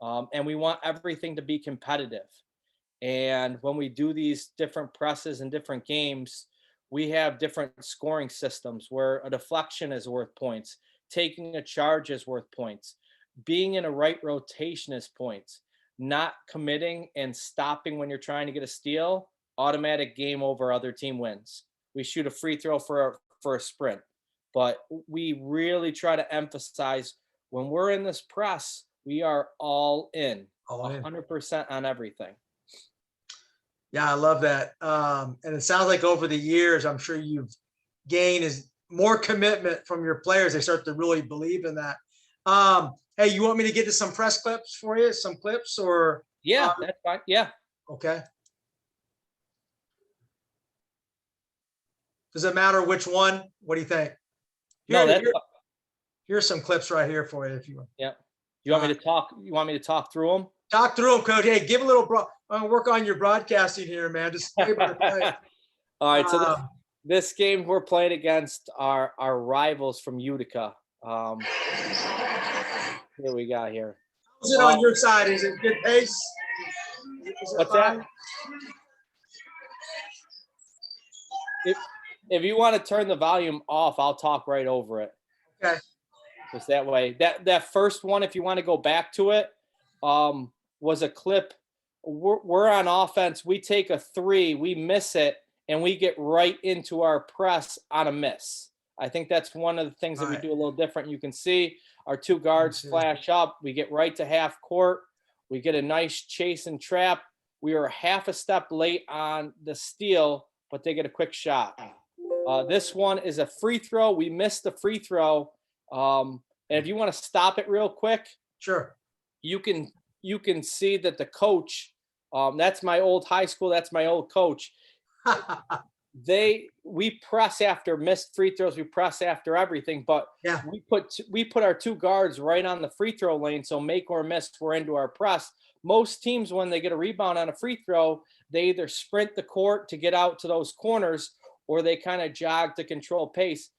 [SPEAKER 2] and we want everything to be competitive. And when we do these different presses and different games, we have different scoring systems where a deflection is worth points, taking a charge is worth points, being in a right rotation is points, not committing and stopping when you're trying to get a steal, automatic game over, other team wins. We shoot a free throw for a sprint. But we really try to emphasize when we're in this press, we are all in, 100% on everything.
[SPEAKER 1] Yeah, I love that. And it sounds like over the years, I'm sure you've gained is more commitment from your players. They start to really believe in that. Hey, you want me to get to some press clips for you? Some clips or?
[SPEAKER 2] Yeah, that's fine. Yeah.
[SPEAKER 1] Okay. Does it matter which one? What do you think? Here's some clips right here for you if you want.
[SPEAKER 2] Yeah. You want me to talk? You want me to talk through them?
[SPEAKER 1] Talk through them, Coach. Hey, give a little work on your broadcasting here, man. Just play by play.
[SPEAKER 2] All right. So this game we're playing against our rivals from Utica. Here we got here.
[SPEAKER 1] How's it on your side? Is it good pace?
[SPEAKER 2] What's that? If you want to turn the volume off, I'll talk right over it.
[SPEAKER 1] Okay.
[SPEAKER 2] Just that way. That first one, if you want to go back to it, was a clip. We're on offense. We take a three, we miss it, and we get right into our press on a miss. I think that's one of the things that we do a little different. You can see our two guards flash up. We get right to half court. We get a nice chase and trap. We are half a step late on the steal, but they get a quick shot. This one is a free throw. We missed the free throw. And if you want to stop it real quick,
[SPEAKER 1] sure.
[SPEAKER 2] You can see that the coach, that's my old high school. That's my old coach. We press after missed free throws. We press after everything, but
[SPEAKER 1] yeah,
[SPEAKER 2] we put our two guards right on the free throw lane. So make or miss, we're into our press. Most teams, when they get a rebound on a free throw, they either sprint the court to get out to those corners or they kind of jog to control pace.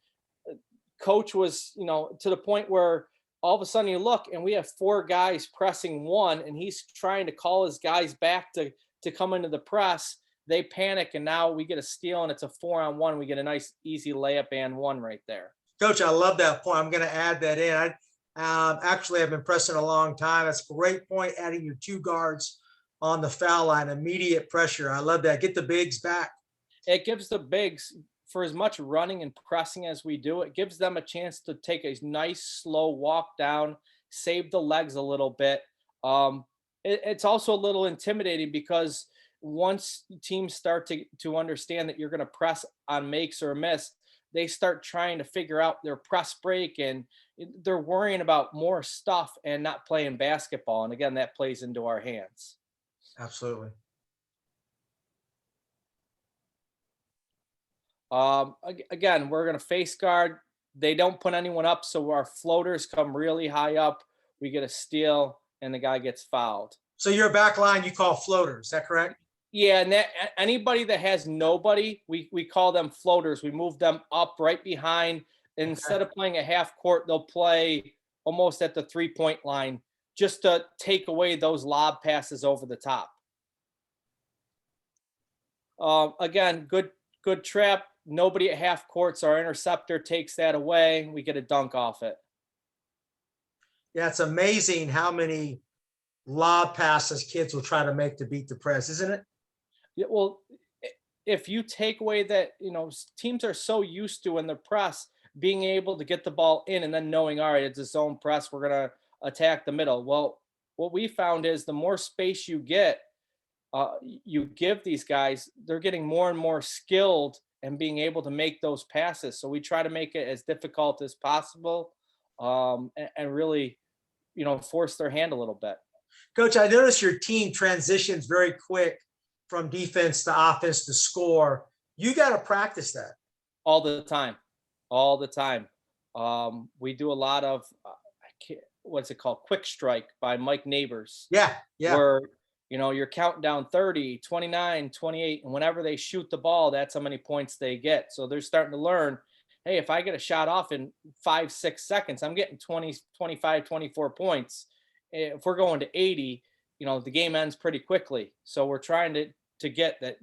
[SPEAKER 2] Coach was, to the point where all of a sudden you look and we have four guys pressing one and he's trying to call his guys back to come into the press. They panic and now we get a steal and it's a 4-on-1. We get a nice easy layup and one right there.
[SPEAKER 1] Coach, I love that point. I'm going to add that in. Actually, I've been pressing a long time. That's a great point, adding your two guards on the foul line, immediate pressure. I love that. Get the bigs back.
[SPEAKER 2] It gives the bigs, for as much running and pressing as we do, it gives them a chance to take a nice slow walk down, save the legs a little bit. it's also a little intimidating because once teams start to understand that you're going to press on makes or miss, they start trying to figure out their press break, and they're worrying about more stuff and not playing basketball. And again, that plays into our hands.
[SPEAKER 1] Absolutely.
[SPEAKER 2] Again, we're going to face guard. They don't put anyone up, so our floaters come really high up. We get a steal, and the guy gets fouled.
[SPEAKER 1] So your back line you call floaters, is that correct?
[SPEAKER 2] Yeah, and anybody that has nobody, we call them floaters. We move them up right behind. Instead of playing a half court, they'll play almost at the 3-point line just to take away those lob passes over the top. Again, good trap. Nobody at half courts. Our interceptor takes that away. We get a dunk off it.
[SPEAKER 1] Yeah, it's amazing how many lob passes kids will try to make to beat the press, isn't it?
[SPEAKER 2] Yeah, well, if you take away that, teams are so used to in the press being able to get the ball in and then knowing, all right, it's a zone press, we're going to attack the middle. Well, what we found is the more space you get, you give these guys, they're getting more and more skilled and being able to make those passes. So we try to make it as difficult as possible, and really, force their hand a little bit.
[SPEAKER 1] Coach, I noticed your team transitions very quick from defense to offense to score. You got to practice that.
[SPEAKER 2] All the time. We do a lot of, what's it called? Quick strike by Mike Neighbors.
[SPEAKER 1] Yeah.
[SPEAKER 2] Where, you're counting down 30, 29, 28, and whenever they shoot the ball, that's how many points they get. So they're starting to learn, hey, if I get a shot off in 5-6 seconds, I'm getting 20, 25, 24 points. If we're going to 80, the game ends pretty quickly. So we're trying to get that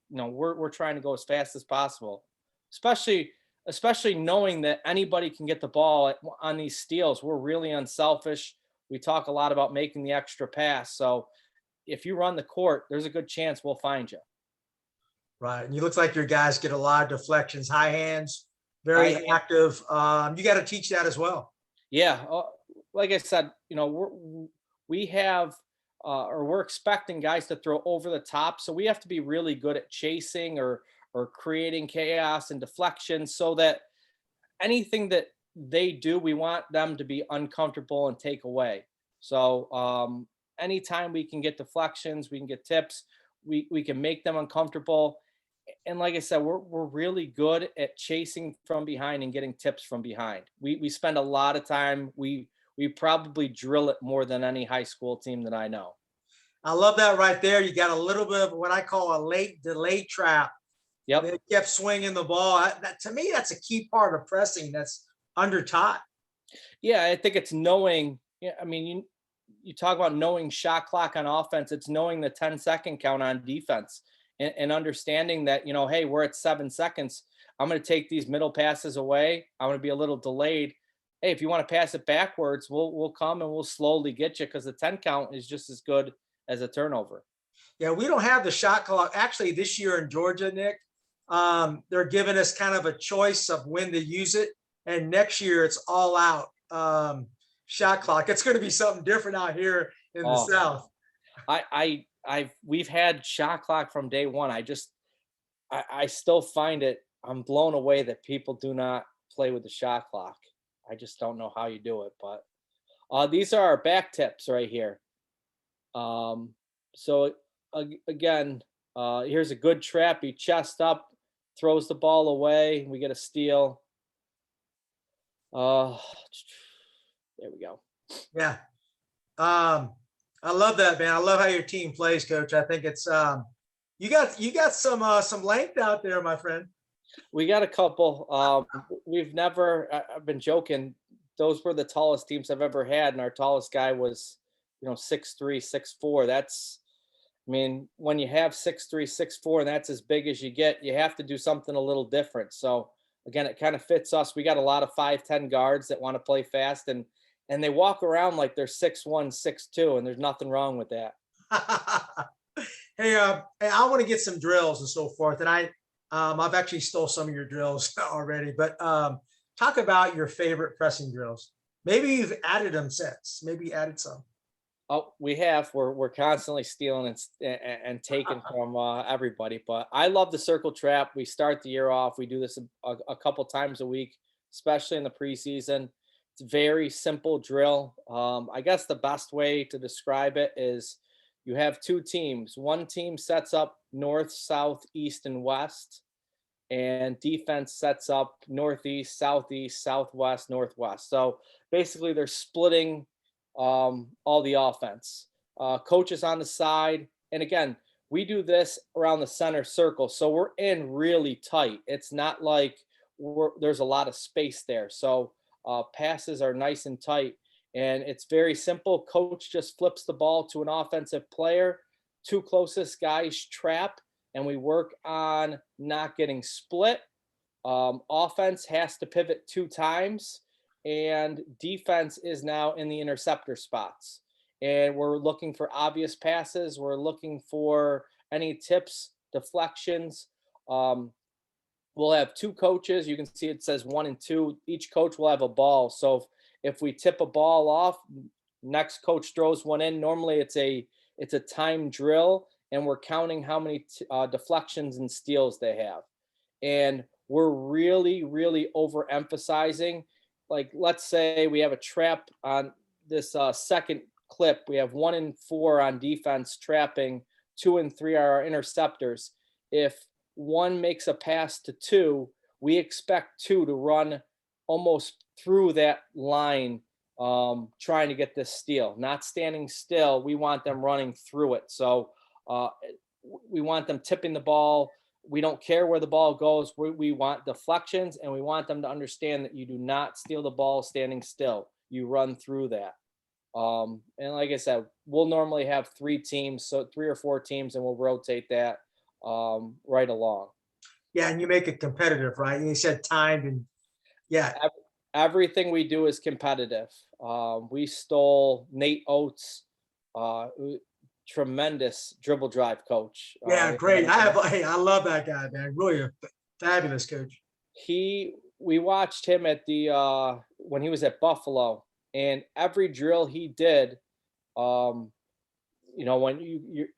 [SPEAKER 2] we're trying to go as fast as possible, especially knowing that anybody can get the ball on these steals. We're really unselfish. We talk a lot about making the extra pass. So if you run the court, there's a good chance we'll find you.
[SPEAKER 1] Right. And you look like your guys get a lot of deflections, high hands, very active. You got to teach that as well.
[SPEAKER 2] Yeah. Like I said, we have, or we're expecting guys to throw over the top. So we have to be really good at chasing or creating chaos and deflection, so that anything that they do, we want them to be uncomfortable and take away. So anytime we can get deflections, we can get tips, we can make them uncomfortable. And like I said, we're really good at chasing from behind and getting tips from behind. We spend a lot of time. We probably drill it more than any high school team that I know.
[SPEAKER 1] I love that right there. You got a little bit of what I call a late delay trap.
[SPEAKER 2] Yep.
[SPEAKER 1] They kept swinging the ball. To me, that's a key part of pressing that's under taught.
[SPEAKER 2] Yeah, I think it's knowing. Yeah, I mean, you talk about knowing shot clock on offense. It's knowing the 10-second count on defense, and understanding that, hey, we're at 7 seconds. I'm going to take these middle passes away. I'm going to be a little delayed. Hey, if you want to pass it backwards, we'll come and we'll slowly get you, because the 10 count is just as good as a turnover.
[SPEAKER 1] Yeah, we don't have the shot clock. Actually, this year in Georgia, Nick, they're giving us kind of a choice of when to use it. And next year, it's all out shot clock. It's going to be something different out here in the South.
[SPEAKER 2] We've had shot clock from day one. I still find it, I'm blown away that people do not play with the shot clock. I just don't know how you do it, but these are our back tips right here. So again, here's a good trap. He chest up, throws the ball away. We get a steal. There we go.
[SPEAKER 1] Yeah. I love that, man. I love how your team plays, Coach. I think it's you got some length out there, my friend.
[SPEAKER 2] We got a couple. I've been joking, those were the tallest teams I've ever had, and our tallest guy was 6'3", 6'4". That's, I mean, when you have 6'3", 6'4", and that's as big as you get, you have to do something a little different. So again, it kind of fits us. We got a lot of 5'10" guards that want to play fast, and they walk around like they're 6'1", 6'2", and there's nothing wrong with that.
[SPEAKER 1] Hey, I want to get some drills and so forth, and I've actually stole some of your drills already, but talk about your favorite pressing drills. Maybe you've added them since. Maybe you added some.
[SPEAKER 2] Oh, we have. We're constantly stealing and taking from everybody. But I love the circle trap. We start the year off. We do this a couple times a week, especially in the preseason. It's a very simple drill. I guess the best way to describe it is you have two teams. One team sets up north, south, east, and west, and defense sets up northeast, southeast, southwest, northwest. So basically, they're splitting all the offense. Coaches on the side, and again, we do this around the center circle, so we're in really tight. It's not like there's a lot of space there, so passes are nice and tight, and it's very simple. Coach just flips the ball to an offensive player. Two closest guys trap, and we work on not getting split. Offense has to pivot 2 times, and defense is now in the interceptor spots. And we're looking for obvious passes. We're looking for any tips, deflections. We'll have two coaches. You can see it says 1 and 2. Each coach will have a ball. So if we tip a ball off, next coach throws one in. Normally it's a time drill, and we're counting how many deflections and steals they have. And we're really, really overemphasizing. Like, let's say we have a trap on this second clip. We have 1 and 4 on defense trapping, 2 and 3 are our interceptors. If one makes a pass to 2, we expect 2 to run almost through that line, trying to get this steal, not standing still. We want them running through it. So we want them tipping the ball. We don't care where the ball goes. We want deflections, and we want them to understand that you do not steal the ball standing still. You run through that. And like I said, we'll normally have 3 teams, so 3 or 4 teams, and we'll rotate that right along.
[SPEAKER 1] Yeah, and you make it competitive, right? And you said timed, and yeah.
[SPEAKER 2] Everything we do is competitive. We stole Nate Oates, tremendous dribble drive coach.
[SPEAKER 1] Yeah, great. Hey, I love that guy, man. Really a fabulous coach.
[SPEAKER 2] We watched him at the when he was at Buffalo, and every drill he did, when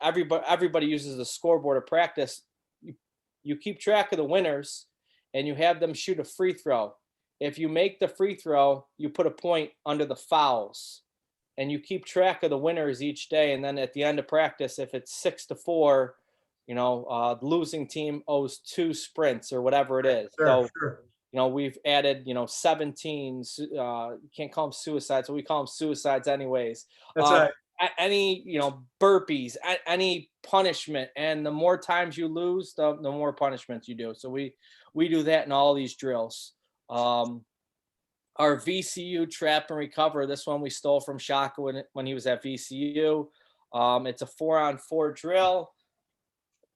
[SPEAKER 2] everybody uses the scoreboard of practice, you keep track of the winners, and you have them shoot a free throw. If you make the free throw, you put a point under the fouls, and you keep track of the winners each day. And then at the end of practice, if it's 6-4, the losing team owes 2 sprints or whatever it is.
[SPEAKER 1] Sure,
[SPEAKER 2] So,
[SPEAKER 1] sure.
[SPEAKER 2] we've added, 17, you can't call them suicides, so we call them suicides anyways.
[SPEAKER 1] That's right.
[SPEAKER 2] Any, burpees, any punishment. And the more times you lose, the more punishments you do. So we do that in all these drills. Our VCU trap and recover, this one we stole from Shaka when he was at VCU. It's a 4-on-4 drill.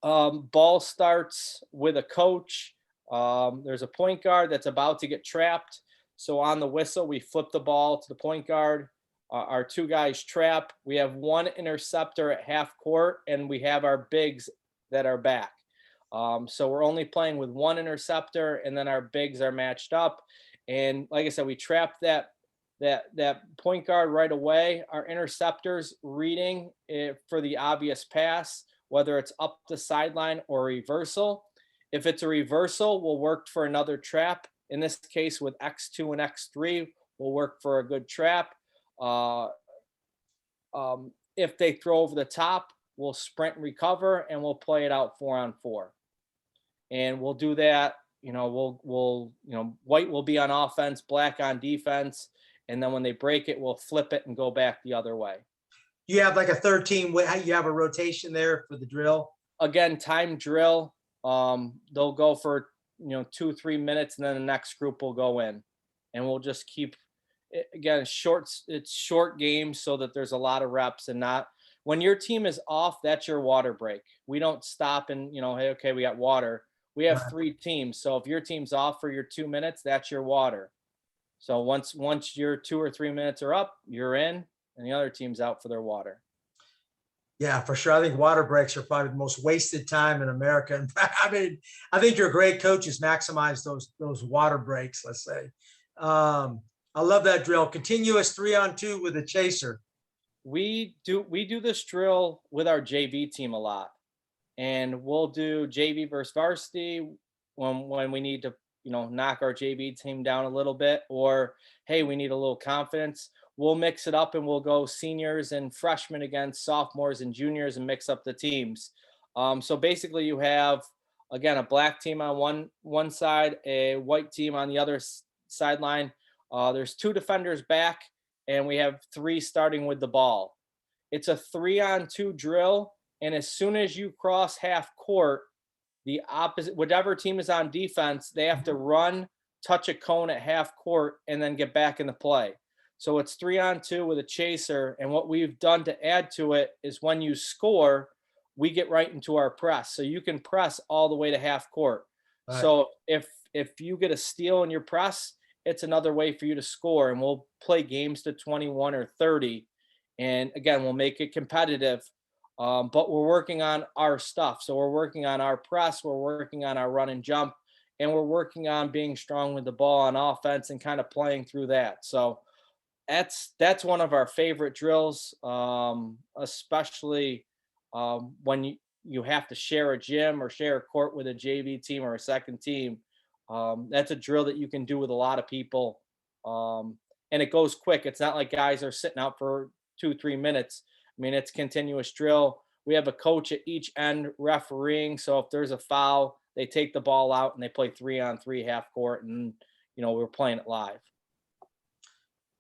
[SPEAKER 2] Ball starts with a coach. There's a point guard that's about to get trapped. So on the whistle, we flip the ball to the point guard. Our 2 guys trap. We have 1 interceptor at half court, and we have our bigs that are back. So we're only playing with 1 interceptor, and then our bigs are matched up. And like I said, we trap that point guard right away. Our interceptors reading it for the obvious pass, whether it's up the sideline or reversal. If it's a reversal, we'll work for another trap. In this case, with X2 and X3, we'll work for a good trap. If they throw over the top, we'll sprint and recover, and we'll play it out 4-on-4. And we'll do that. White will be on offense, black on defense. And then when they break it, we'll flip it and go back the other way.
[SPEAKER 1] You have like a 13, you have a rotation there for the drill?
[SPEAKER 2] Again, time drill. They'll go for, 2-3 minutes, and then the next group will go in, and we'll just keep it, again, it's short games so that there's a lot of reps, and not when your team is off, that's your water break. We don't stop and, hey, okay, we got water. We have 3 teams. So if your team's off for your 2 minutes, that's your water. So once your 2 or 3 minutes are up, you're in, and the other team's out for their water.
[SPEAKER 1] Yeah, for sure. I think water breaks are probably the most wasted time in America. And I think your great coaches maximize those water breaks, let's say. I love that drill. Continuous 3-on-2 with a chaser.
[SPEAKER 2] we do this drill with our JV team a lot, and we'll do JV versus varsity when we need to, knock our JV team down a little bit, or hey, we need a little confidence. We'll mix it up and we'll go seniors and freshmen against sophomores and juniors and mix up the teams. So basically, you have again a black team on one side, a white team on the other sideline. There's two defenders back, and we have three starting with the ball. It's a 3-on-2 drill, and as soon as you cross half court, the opposite, whatever team is on defense, they have to run, touch a cone at half court, and then get back into play. So it's 3-on-2 with a chaser. And what we've done to add to it is when you score, we get right into our press. So you can press all the way to half court.
[SPEAKER 1] Right.
[SPEAKER 2] So if you get a steal in your press, it's another way for you to score. And we'll play games to 21 or 30. And again, we'll make it competitive. But we're working on our stuff. So we're working on our press, we're working on our run and jump, and we're working on being strong with the ball on offense and kind of playing through that. So that's one of our favorite drills, especially when you have to share a gym or share a court with a JV team or a second team. That's a drill that you can do with a lot of people, and it goes quick. It's not like guys are sitting out for 2-3 minutes. I mean, it's continuous drill. We have a coach at each end refereeing. So if there's a foul, they take the ball out and they play 3-on-3 half court, and we're playing it live.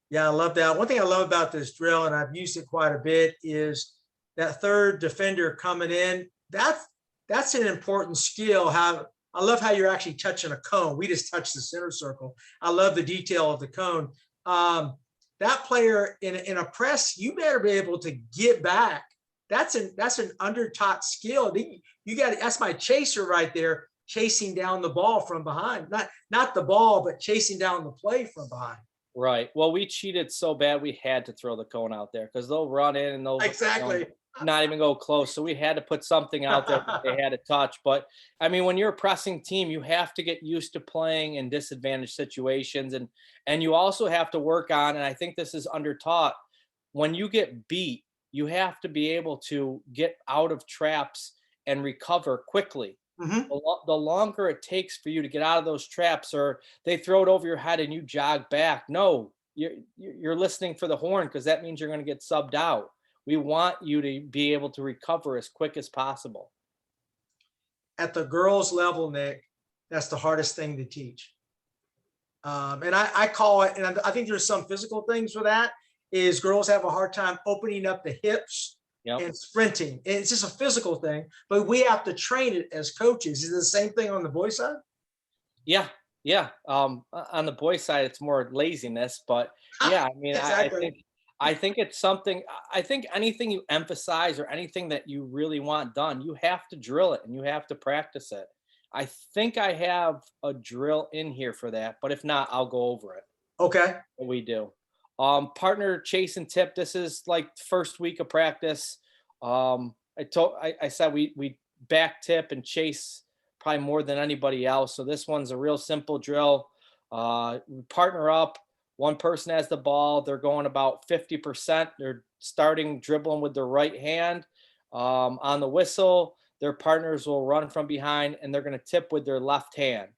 [SPEAKER 1] Yeah, I love that. One thing I love about this drill, and I've used it quite a bit, is that third defender coming in. That's an important skill. I love how you're actually touching a cone. We just touched the center circle. I love the detail of the cone. That player in a press, you better be able to get back. That's an under-taught skill. That's my chaser right there, chasing down the ball from behind. Not the ball, but chasing down the play from behind.
[SPEAKER 2] Right. Well, we cheated so bad we had to throw the cone out there because they'll run in and they'll
[SPEAKER 1] Exactly.
[SPEAKER 2] Not even go close. So we had to put something out there that they had to touch. But I mean, when you're a pressing team, you have to get used to playing in disadvantaged situations, and you also have to work on, and I think this is under taught, when you get beat, you have to be able to get out of traps and recover quickly.
[SPEAKER 1] Mm-hmm.
[SPEAKER 2] The longer it takes for you to get out of those traps, or they throw it over your head and you jog back. No, you're listening for the horn, because that means you're going to get subbed out. We want you to be able to recover as quick as possible.
[SPEAKER 1] At the girls' level, Nick, that's the hardest thing to teach. And I call it, and I think there's some physical things for that, is girls have a hard time opening up the hips. Yep. And sprinting. It's just a physical thing, but we have to train it as coaches. Is it the same thing on the boys' side?
[SPEAKER 2] Yeah. On the boys' side, it's more laziness, but yeah, I mean, exactly. I think it's something. I think anything you emphasize or anything that you really want done, you have to drill it and you have to practice it. I think I have a drill in here for that, but if not, I'll go over it.
[SPEAKER 1] Okay.
[SPEAKER 2] What we do. Partner chase and tip. This is like first week of practice. I said we back tip and chase probably more than anybody else. So this one's a real simple drill. We partner up. One person has the ball. They're going about 50%. They're starting dribbling with their right hand. On the whistle, their partners will run from behind and they're going to tip with their left hand.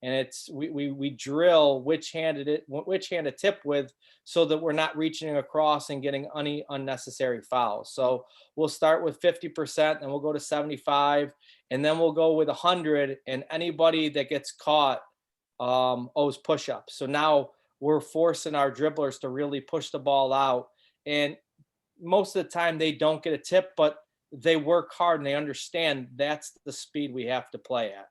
[SPEAKER 2] And it's we drill which hand to tip with, so that we're not reaching across and getting any unnecessary fouls. So we'll start with 50%, and we'll go to 75, and then we'll go with 100. And anybody that gets caught owes push-ups. So now we're forcing our dribblers to really push the ball out. And most of the time they don't get a tip, but they work hard and they understand that's the speed we have to play at.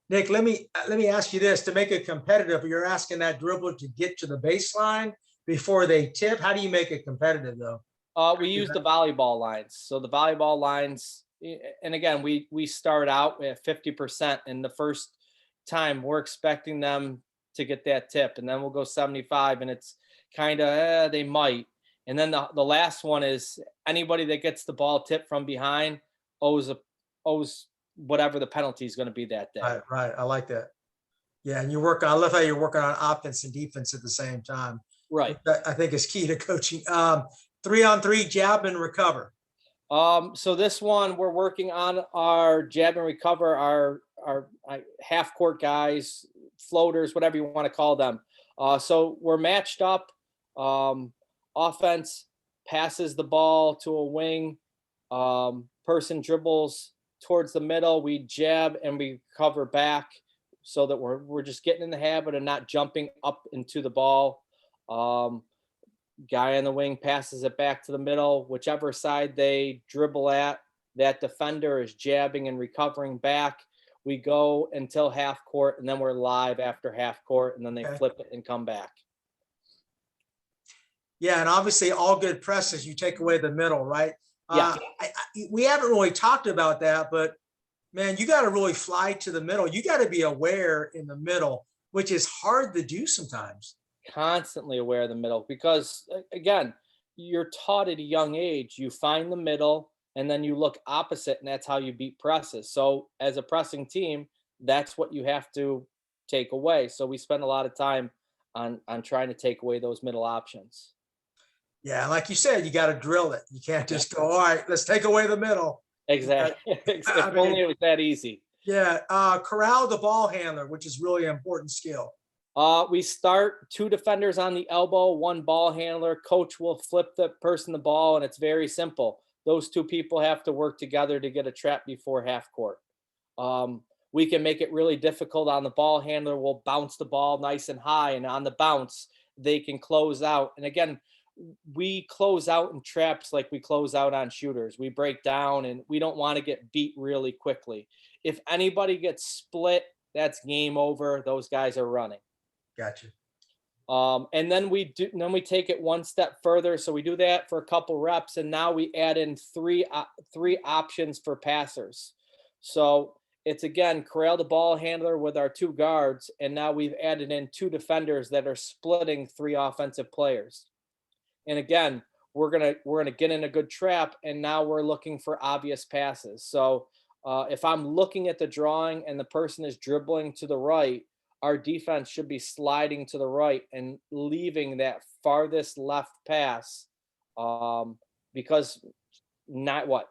[SPEAKER 1] Nick, let me ask you this. To make it competitive, you're asking that dribbler to get to the baseline before they tip. How do you make it competitive, though?
[SPEAKER 2] We use the volleyball lines. So the volleyball lines, and again, we start out at 50%, and the first time we're expecting them to get that tip, and then we'll go 75, and it's kind of they might. And then the last one is anybody that gets the ball tipped from behind owes whatever the penalty is going to be that day.
[SPEAKER 1] Right. I like that. Yeah. And I love how you're working on offense and defense at the same time.
[SPEAKER 2] Right.
[SPEAKER 1] I think is key to coaching. 3-on-3 jab and recover.
[SPEAKER 2] So this one, we're working on our jab and recover, our half court guys, floaters, whatever you want to call them. So we're matched up. Offense passes the ball to a wing. Person dribbles towards the middle. We jab and we cover back so that we're just getting in the habit of not jumping up into the ball. Guy on the wing passes it back to the middle. Whichever side they dribble at, that defender is jabbing and recovering back. We go until half court, and then we're live after half court, and then they flip it and come back.
[SPEAKER 1] Yeah, and obviously all good presses, you take away the middle, right?
[SPEAKER 2] Yeah.
[SPEAKER 1] We haven't really talked about that, but man, you got to really fly to the middle. You got to be aware in the middle, which is hard to do sometimes.
[SPEAKER 2] Constantly aware of the middle because, again, you're taught at a young age, you find the middle and then you look opposite, and that's how you beat presses. So as a pressing team, that's what you have to take away. So we spend a lot of time on trying to take away those middle options.
[SPEAKER 1] Yeah, like you said, you got to drill it. You can't just go, all right, let's take away the middle.
[SPEAKER 2] Exactly. If only it was that easy.
[SPEAKER 1] Yeah, corral the ball handler, which is really an important skill.
[SPEAKER 2] We start 2 defenders on the elbow, 1 ball handler. Coach will flip the person the ball, and it's very simple. Those 2 people have to work together to get a trap before half court. We can make it really difficult on the ball handler. We'll bounce the ball nice and high, and on the bounce, they can close out. And again, we close out in traps like we close out on shooters. We break down, and we don't want to get beat really quickly. If anybody gets split, that's game over. Those guys are running.
[SPEAKER 1] Gotcha.
[SPEAKER 2] And then we take it one step further. So we do that for a couple reps, and now we add in three options for passers. So it's again corral the ball handler with our 2 guards, and now we've added in 2 defenders that are splitting 3 offensive players. And again, we're gonna get in a good trap, and now we're looking for obvious passes. So if I'm looking at the drawing and the person is dribbling to the right, our defense should be sliding to the right and leaving that farthest left pass, because 90%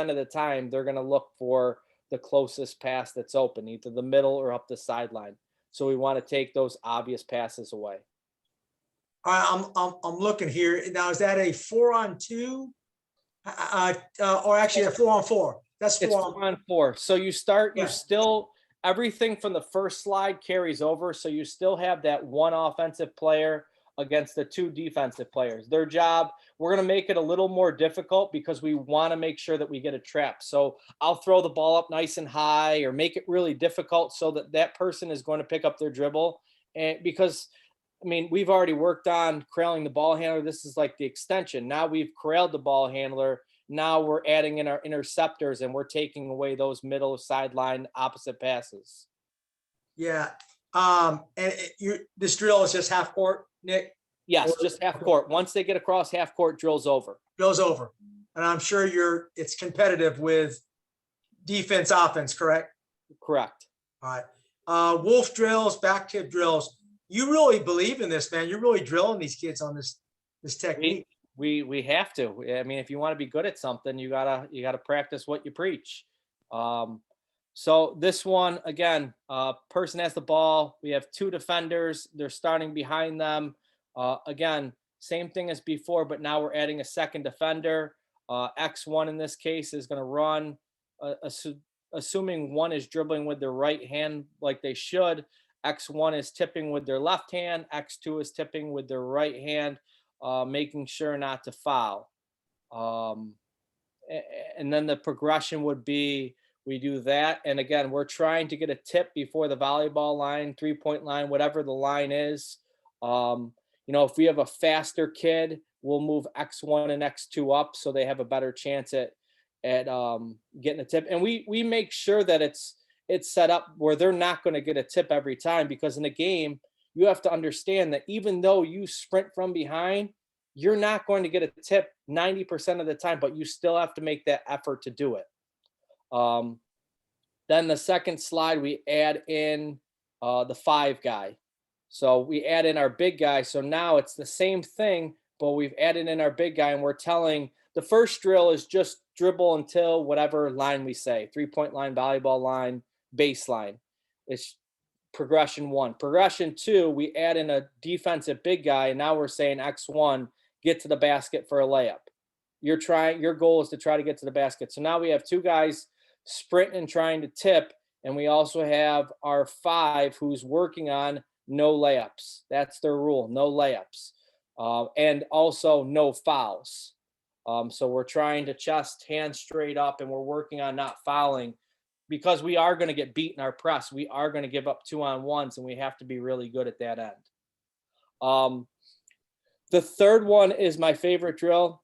[SPEAKER 2] of the time they're going to look for the closest pass that's open, either the middle or up the sideline. So we want to take those obvious passes away.
[SPEAKER 1] I'm looking here now. Is that a 4-on-2, or actually a 4-on-4? That's
[SPEAKER 2] 4-on-4. So you start. You still. Everything from the first slide carries over. So you still have that 1 offensive player against the 2 defensive players. Their job, we're going to make it a little more difficult because we want to make sure that we get a trap. So I'll throw the ball up nice and high or make it really difficult so that that person is going to pick up their dribble. And because, I mean, we've already worked on corralling the ball handler. This is like the extension. Now we've corralled the ball handler. Now we're adding in our interceptors, and we're taking away those middle sideline opposite passes.
[SPEAKER 1] Yeah. And this drill is just half court, Nick?
[SPEAKER 2] Yes, just half court. Once they get across half court, drill's over.
[SPEAKER 1] Drill's over. And I'm sure it's competitive with defense, offense, correct?
[SPEAKER 2] Correct.
[SPEAKER 1] All right. Wolf drills, back tip drills. You really believe in this, man. You're really drilling these kids on this technique.
[SPEAKER 2] We have to. I mean, if you want to be good at something, you gotta practice what you preach. So this one again, person has the ball. We have 2 defenders. They're starting behind them. Again, same thing as before, but now we're adding a second defender. X1 in this case is going to run, assuming 1 is dribbling with their right hand like they should. X1 is tipping with their left hand. X2 is tipping with their right hand. Making sure not to foul. And then the progression would be, we do that. And again, we're trying to get a tip before the volleyball line, 3-point line, whatever the line is. If we have a faster kid, we'll move X1 and X2 up so they have a better chance at getting a tip. And we make sure that it's set up where they're not going to get a tip every time, because in a game, you have to understand that even though you sprint from behind, you're not going to get a tip 90% of the time, but you still have to make that effort to do it. Then the second slide, we add in the 5 guy. So we add in our big guy. So now it's the same thing, but we've added in our big guy, and we're telling the first drill is just dribble until whatever line we say, 3-point line, volleyball line, baseline. It's progression 1. Progression 2, we add in a defensive big guy, and now we're saying X1, get to the basket for a layup. Your goal is to try to get to the basket. So now we have 2 guys sprinting and trying to tip, and we also have our 5 who's working on no layups. That's their rule, no layups. And also no fouls. So we're trying to chest, hands straight up, and we're working on not fouling, because we are going to get beat in our press. We are going to give up 2-on-1s, and we have to be really good at that end. The third one is my favorite drill,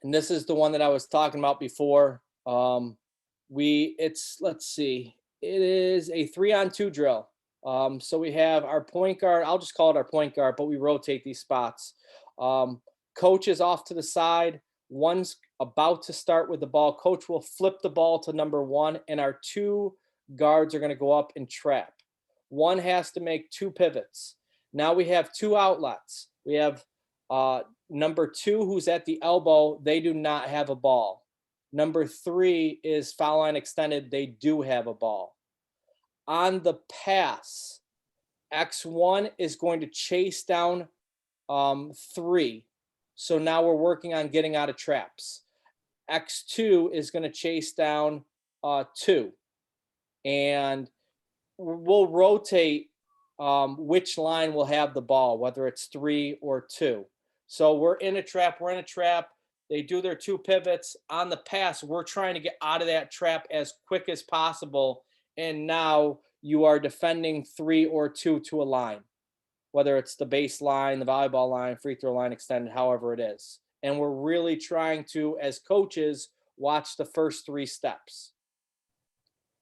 [SPEAKER 2] and this is the one that I was talking about before. Let's see, it is a 3-on-2 drill. So we have our point guard. I'll just call it our point guard, but we rotate these spots. Coach is off to the side. One's about to start with the ball. Coach will flip the ball to number 1, and our 2 guards are going to go up and trap. One has to make 2 pivots. Now we have 2 outlets. We have number 2, who's at the elbow. They do not have a ball. Number 3 is foul line extended. They do have a ball. On the pass, X1 is going to chase down 3. So now we're working on getting out of traps. X2 is going to chase down 2. And we'll rotate which line will have the ball, whether it's 3 or 2. So we're in a trap. They do their 2 pivots. On the pass, we're trying to get out of that trap as quick as possible. And now you are defending 3 or 2 to a line, whether it's the baseline, the volleyball line, free throw line extended, however it is. And we're really trying to, as coaches, watch the first 3 steps.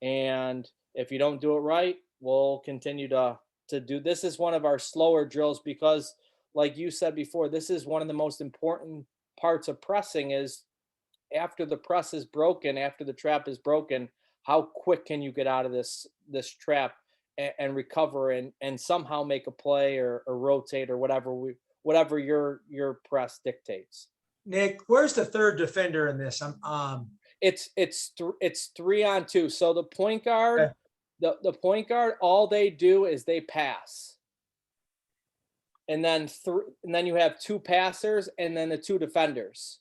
[SPEAKER 2] And if you don't do it right, we'll continue to do. This is one of our slower drills because, like you said before, this is one of the most important parts of pressing is after the press is broken, after the trap is broken, how quick can you get out of this trap and recover and somehow make a play or rotate or whatever your press dictates.
[SPEAKER 1] Nick, where's the third defender in this?
[SPEAKER 2] It's 3-on-2. So the point guard,
[SPEAKER 1] Okay.
[SPEAKER 2] the point guard, all they do is they pass. And then you have 2 passers and then the 2 defenders.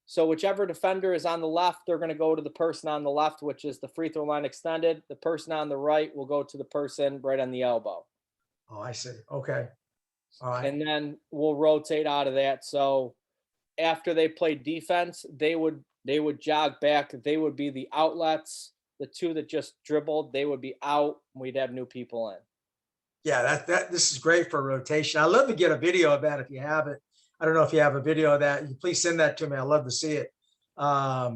[SPEAKER 2] So whichever defender is on the left, they're going to go to the person on the left, which is the free throw line extended. The person on the right will go to the person right on the elbow.
[SPEAKER 1] Oh, I see. Okay. All right.
[SPEAKER 2] And then we'll rotate out of that. So after they play defense, they would jog back. They would be the outlets. The 2 that just dribbled, they would be out. We'd have new people in.
[SPEAKER 1] Yeah, this is great for rotation. I'd love to get a video of that if you have it. I don't know if you have a video of that. Please send that to me. I'd love to see it. 'Cause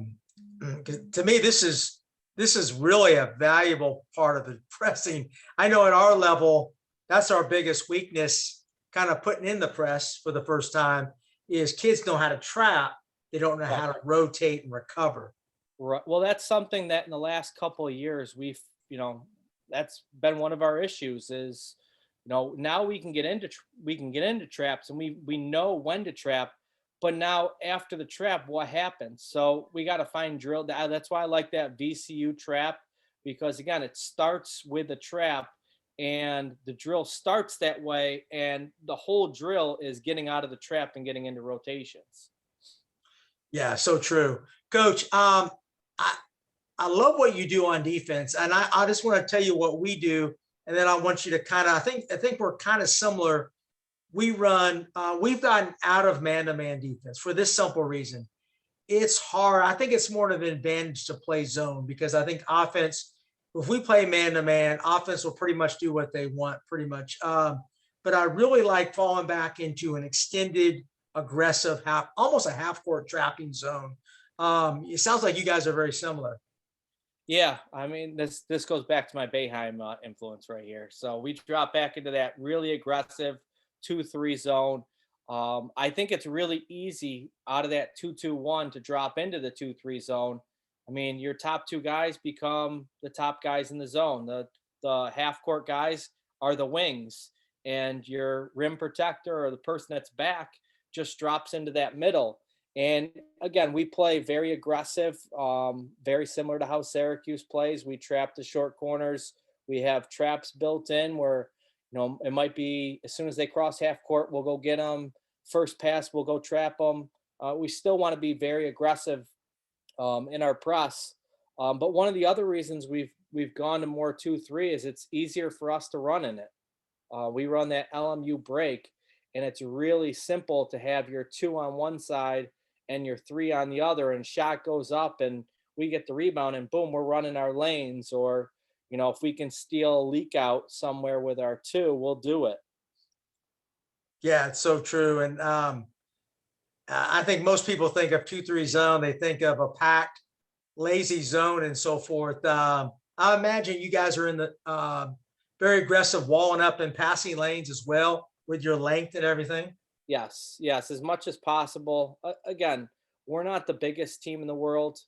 [SPEAKER 1] to me, this is really a valuable part of the pressing. I know at our level, that's our biggest weakness, kind of putting in the press for the first time, is kids know how to trap. They don't know how to rotate and recover.
[SPEAKER 2] Right. Well, that's something that in the last couple of years, that's been one of our issues is, now we can get into traps and we know when to trap, but now after the trap, what happens? So we got to find drill. That's why I like that VCU trap, because again, it starts with a trap and the drill starts that way. And the whole drill is getting out of the trap and getting into rotations.
[SPEAKER 1] Yeah, so true. Coach, I love what you do on defense. And I just want to tell you what we do. And then I want you to kind of, I think we're kind of similar. We've gotten out of man-to-man defense for this simple reason. It's hard. I think it's more of an advantage to play zone because I think offense, if we play man-to-man, offense will pretty much do what they want pretty much. But I really like falling back into an extended, aggressive, almost a half-court trapping zone. It sounds like you guys are very similar.
[SPEAKER 2] Yeah, I mean, this goes back to my Boeheim influence right here. So we drop back into that really aggressive 2-3 zone. I think it's really easy out of that 2-2-1 to drop into the 2-3 zone. I mean, your top 2 guys become the top guys in the zone. The half court guys are the wings, and your rim protector or the person that's back just drops into that middle. And again, we play very aggressive, very similar to how Syracuse plays. We trap the short corners. We have traps built in where, it might be as soon as they cross half court, we'll go get them. First pass, we'll go trap them. We still want to be very aggressive in our press. But one of the other reasons we've gone to more 2-3 is it's easier for us to run in it. We run that LMU break, and it's really simple to have your 2 on one side and your 3 on the other, and shot goes up, and we get the rebound, and boom, we're running our lanes. Or, if we can steal a leak out somewhere with our 2, we'll do it.
[SPEAKER 1] Yeah, it's so true. And I think most people think of 2-3 zone, they think of a packed, lazy zone and so forth. I imagine you guys are in the very aggressive walling up and passing lanes as well with your length and everything.
[SPEAKER 2] Yes, yes, as much as possible. Again, we're not the biggest team in the world.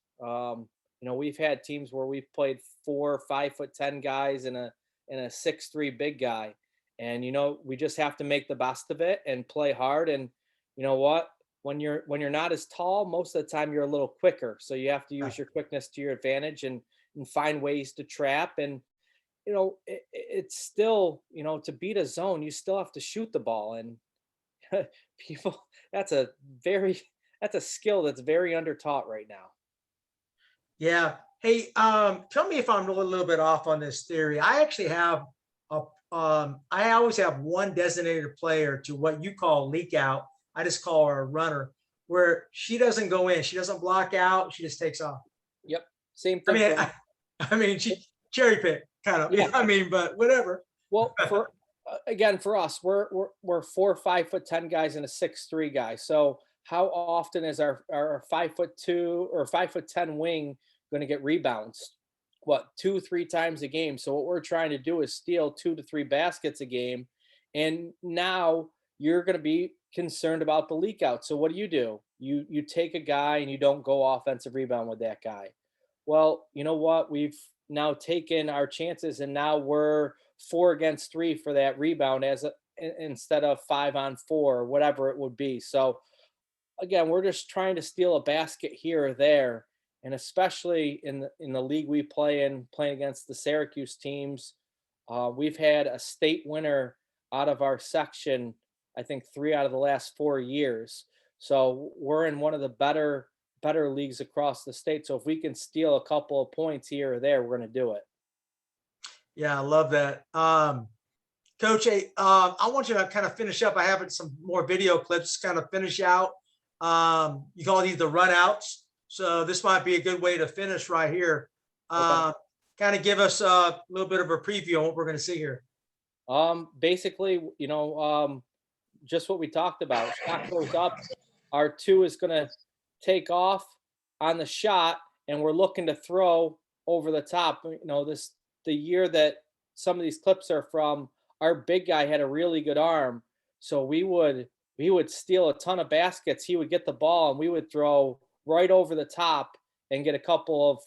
[SPEAKER 2] We've had teams where we've played 4 5'10" guys and a 6'3" big guy, and we just have to make the best of it and play hard. And you know what? When you're not as tall, most of the time you're a little quicker, so you have to
[SPEAKER 1] Yeah.
[SPEAKER 2] use your quickness to your advantage and find ways to trap. And it's still, to beat a zone, you still have to shoot the ball. And people, that's a very that's a skill that's very undertaught right now.
[SPEAKER 1] Yeah. Hey, tell me if I'm a little bit off on this theory. I actually have I always have one designated player to what you call leak out. I just call her a runner, where she doesn't go in, she doesn't block out, she just takes off.
[SPEAKER 2] Yep, same
[SPEAKER 1] I
[SPEAKER 2] thing
[SPEAKER 1] mean,
[SPEAKER 2] for us.
[SPEAKER 1] I mean, she cherry pick kind of.
[SPEAKER 2] Yeah.
[SPEAKER 1] Yeah, I mean, but whatever.
[SPEAKER 2] Well, for again, for us, we're 4 5'10" guys and a 6'3" guy. So how often is our 5'2" or 5'10" wing going to get rebounds? What, 2 3 times a game? So what we're trying to do is steal 2 to 3 baskets a game. And now you're going to be concerned about the leak out. So what do? You take a guy and you don't go offensive rebound with that guy. Well, you know what? We've now taken our chances, and now we're 4 against 3 for that rebound instead of 5 on 4 or whatever it would be. So again, we're just trying to steal a basket here or there, and especially in the league we play in, playing against the Syracuse teams, we've had a state winner out of our section, I think 3 out of the last 4 years. So we're in one of the better leagues across the state. So if we can steal a couple of points here or there, we're going to do it.
[SPEAKER 1] Yeah, I love that. Coach, I want you to kind of finish up. I have some more video clips, kind of finish out. You call these the run outs. So this might be a good way to finish right here.
[SPEAKER 2] Okay.
[SPEAKER 1] Kind of give us a little bit of a preview on what we're going to see here.
[SPEAKER 2] Basically, just what we talked about. Shot goes up. Our 2 is going to take off on the shot, and we're looking to throw over the top. The year that some of these clips are from, our big guy had a really good arm, so we would steal a ton of baskets. He would get the ball, and we would throw right over the top and get a couple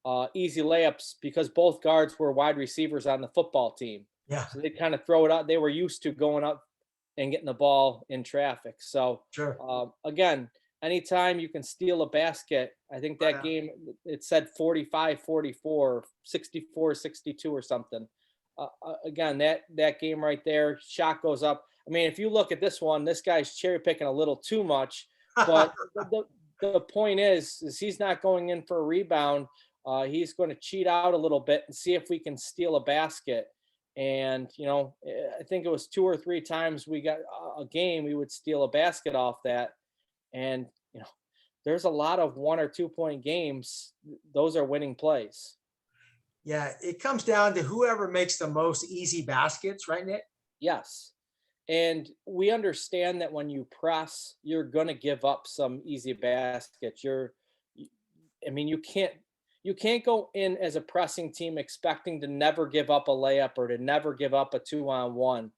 [SPEAKER 2] of easy layups because both guards were wide receivers on the football team.
[SPEAKER 1] Yeah,
[SPEAKER 2] So they'd kind of throw it out. They were used to going up and getting the ball in traffic. So
[SPEAKER 1] sure.
[SPEAKER 2] again, anytime you can steal a basket, I think that
[SPEAKER 1] Wow.
[SPEAKER 2] game, it said 45-44, 64-62 or something. Again, that game right there, shot goes up. I mean, if you look at this one, this guy's cherry picking a little too much, but the point is he's not going in for a rebound. He's going to cheat out a little bit and see if we can steal a basket. And, I think it was 2 or 3 times we got a game, we would steal a basket off that. And, there's a lot of 1 or 2 point games. Those are winning plays.
[SPEAKER 1] Yeah, it comes down to whoever makes the most easy baskets, right, Nick?
[SPEAKER 2] Yes. And we understand that when you press, you're going to give up some easy baskets. I mean, you can't go in as a pressing team expecting to never give up a layup or to never give up a 2-on-1.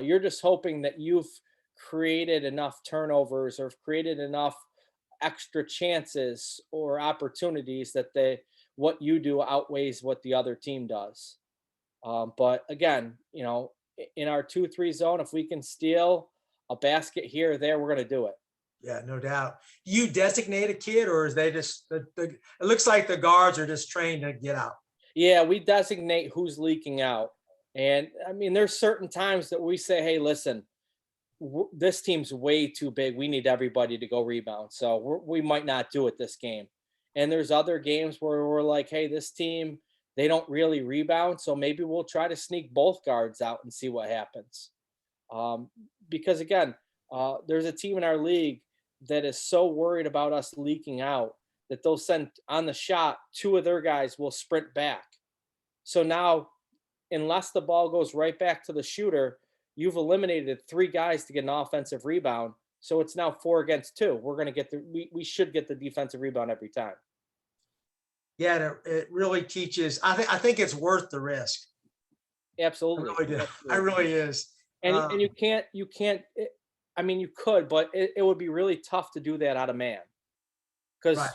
[SPEAKER 2] You're just hoping that you've created enough turnovers or created enough extra chances or opportunities that what you do outweighs what the other team does. But again, in our 2-3 zone, if we can steal a basket here or there, we're going to do it.
[SPEAKER 1] Yeah, no doubt. Do you designate a kid, or is they just it looks like the guards are just trained to get out?
[SPEAKER 2] Yeah, we designate who's leaking out. And I mean, there's certain times that we say, hey, listen, this team's way too big. We need everybody to go rebound. So we might not do it this game. And there's other games where we're like, hey, this team, they don't really rebound. So maybe we'll try to sneak both guards out and see what happens. Um, because again, there's a team in our league that is so worried about us leaking out that they'll send on the shot, two of their guys will sprint back. So now, unless the ball goes right back to the shooter, you've eliminated three guys to get an offensive rebound. So it's now 4 against 2. We're going to get we should get the defensive rebound every time.
[SPEAKER 1] Yeah, it really teaches. I think it's worth the risk. I
[SPEAKER 2] Absolutely.
[SPEAKER 1] really do.
[SPEAKER 2] Absolutely.
[SPEAKER 1] I really is.
[SPEAKER 2] And you can't, I mean, you could, but it would be really tough to do that out of man. Because,
[SPEAKER 1] Right.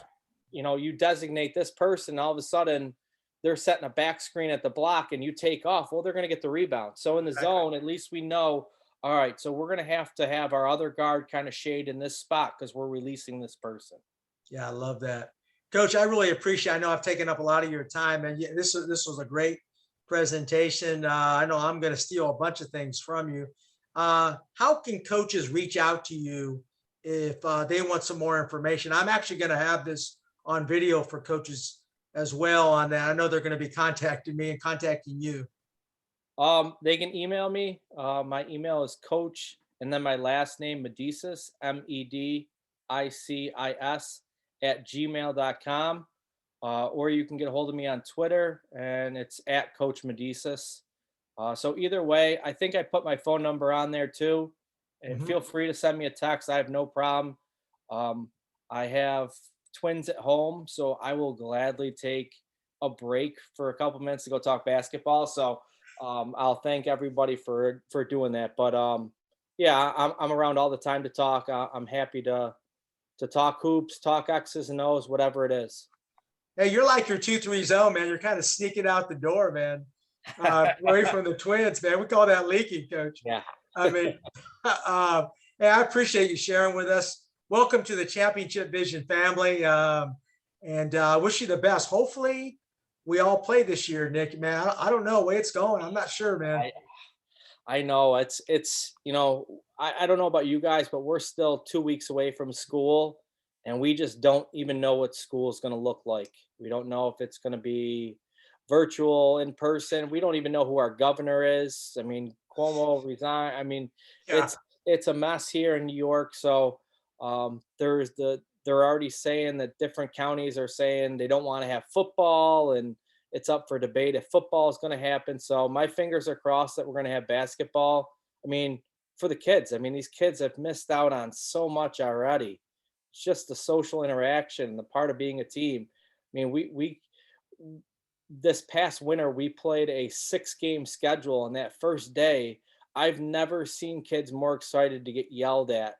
[SPEAKER 2] You designate this person, all of a sudden they're setting a back screen at the block and you take off. Well, they're going to get the rebound. So in the
[SPEAKER 1] Right.
[SPEAKER 2] zone, at least we know, all right, so we're going to have our other guard kind of shade in this spot because we're releasing this person.
[SPEAKER 1] Yeah, I love that. Coach, I really appreciate. I know I've taken up a lot of your time, and this was a great presentation. I know I'm going to steal a bunch of things from you. How can coaches reach out to you if they want some more information? I'm actually going to have this on video for coaches as well on that. I know they're going to be contacting me and contacting you.
[SPEAKER 2] They can email me. My email is coach and then my last name, Medicis, Medicis @gmail.com. Or you can get a hold of me on Twitter and it's at Coach Medicis. So either way, I think I put my phone number on there too. And feel free to send me a text. I have no problem. I have twins at home, so I will gladly take a break for a couple minutes to go talk basketball. So I'll thank everybody for doing that. But yeah, I'm around all the time to talk. I'm happy to talk hoops, talk X's and O's, whatever it is.
[SPEAKER 1] Hey, you're like your 2-3 zone, man. You're kind of sneaking out the door, man. Away from the twins, man. We call that leaking, Coach.
[SPEAKER 2] Yeah.
[SPEAKER 1] I mean, hey, I appreciate you sharing with us. Welcome to the Championship Vision family, and I wish you the best. Hopefully, we all play this year, Nick. Man, I don't know the way it's going. I'm not sure, man.
[SPEAKER 2] I know it's I don't know about you guys, but we're still 2 weeks away from school and we just don't even know what school is going to look like. We don't know if it's going to be virtual, in person. We don't even know who our governor is. I mean, Cuomo resigned. I mean,
[SPEAKER 1] Yeah.
[SPEAKER 2] it's a mess here in New York. So they're already saying that different counties are saying they don't want to have football, and it's up for debate if football is going to happen. So my fingers are crossed that we're going to have basketball. I mean, for the kids. I mean, these kids have missed out on so much already. It's just the social interaction, the part of being a team. I mean, we this past winter we played a 6-game schedule, and that first day, I've never seen kids more excited to get yelled at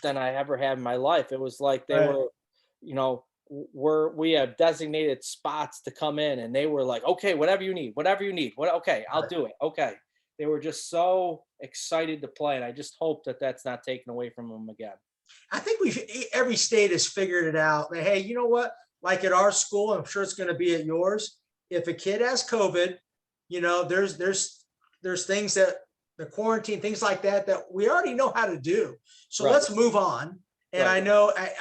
[SPEAKER 2] than I ever had in my life. It was like they
[SPEAKER 1] Right.
[SPEAKER 2] were, we have designated spots to come in, and they were like, okay, whatever you need, okay, I'll do it. Okay. They were just so excited to play. And I just hope that that's not taken away from them again.
[SPEAKER 1] I think every state has figured it out. That, hey, you know what? Like at our school, I'm sure it's going to be at yours. If a kid has COVID, there's things that the quarantine, things like that we already know how to do. So
[SPEAKER 2] Right.
[SPEAKER 1] let's move on. And
[SPEAKER 2] Right.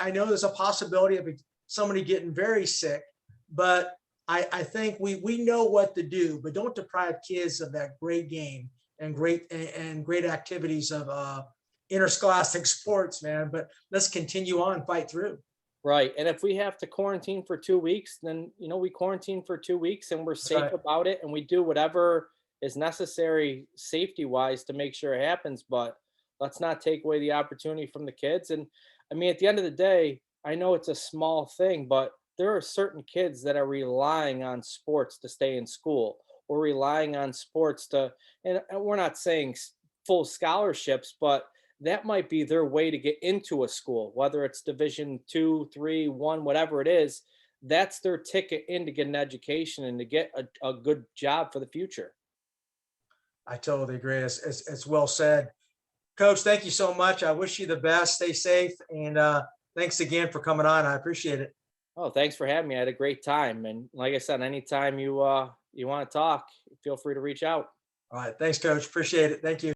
[SPEAKER 1] I know there's a possibility of somebody getting very sick, but I think we know what to do. But don't deprive kids of that great game and great activities of interscholastic sports, man. But let's continue on, fight through.
[SPEAKER 2] Right. And if we have to quarantine for 2 weeks, then, we quarantine for 2 weeks and we're safe
[SPEAKER 1] right.
[SPEAKER 2] about it. And we do whatever is necessary safety wise to make sure it happens. But let's not take away the opportunity from the kids. And I mean, at the end of the day, I know it's a small thing, but there are certain kids that are relying on sports to stay in school, or relying on sports and we're not saying full scholarships, but that might be their way to get into a school, whether it's Division 2, 3, 1, whatever it is. That's their ticket in to get an education and to get a good job for the future.
[SPEAKER 1] I totally agree. It's well said. Coach, thank you so much. I wish you the best. Stay safe. And thanks again for coming on. I appreciate it.
[SPEAKER 2] Oh, thanks for having me. I had a great time. And like I said, anytime you want to talk, feel free to reach out.
[SPEAKER 1] All right. Thanks, Coach. Appreciate it. Thank you.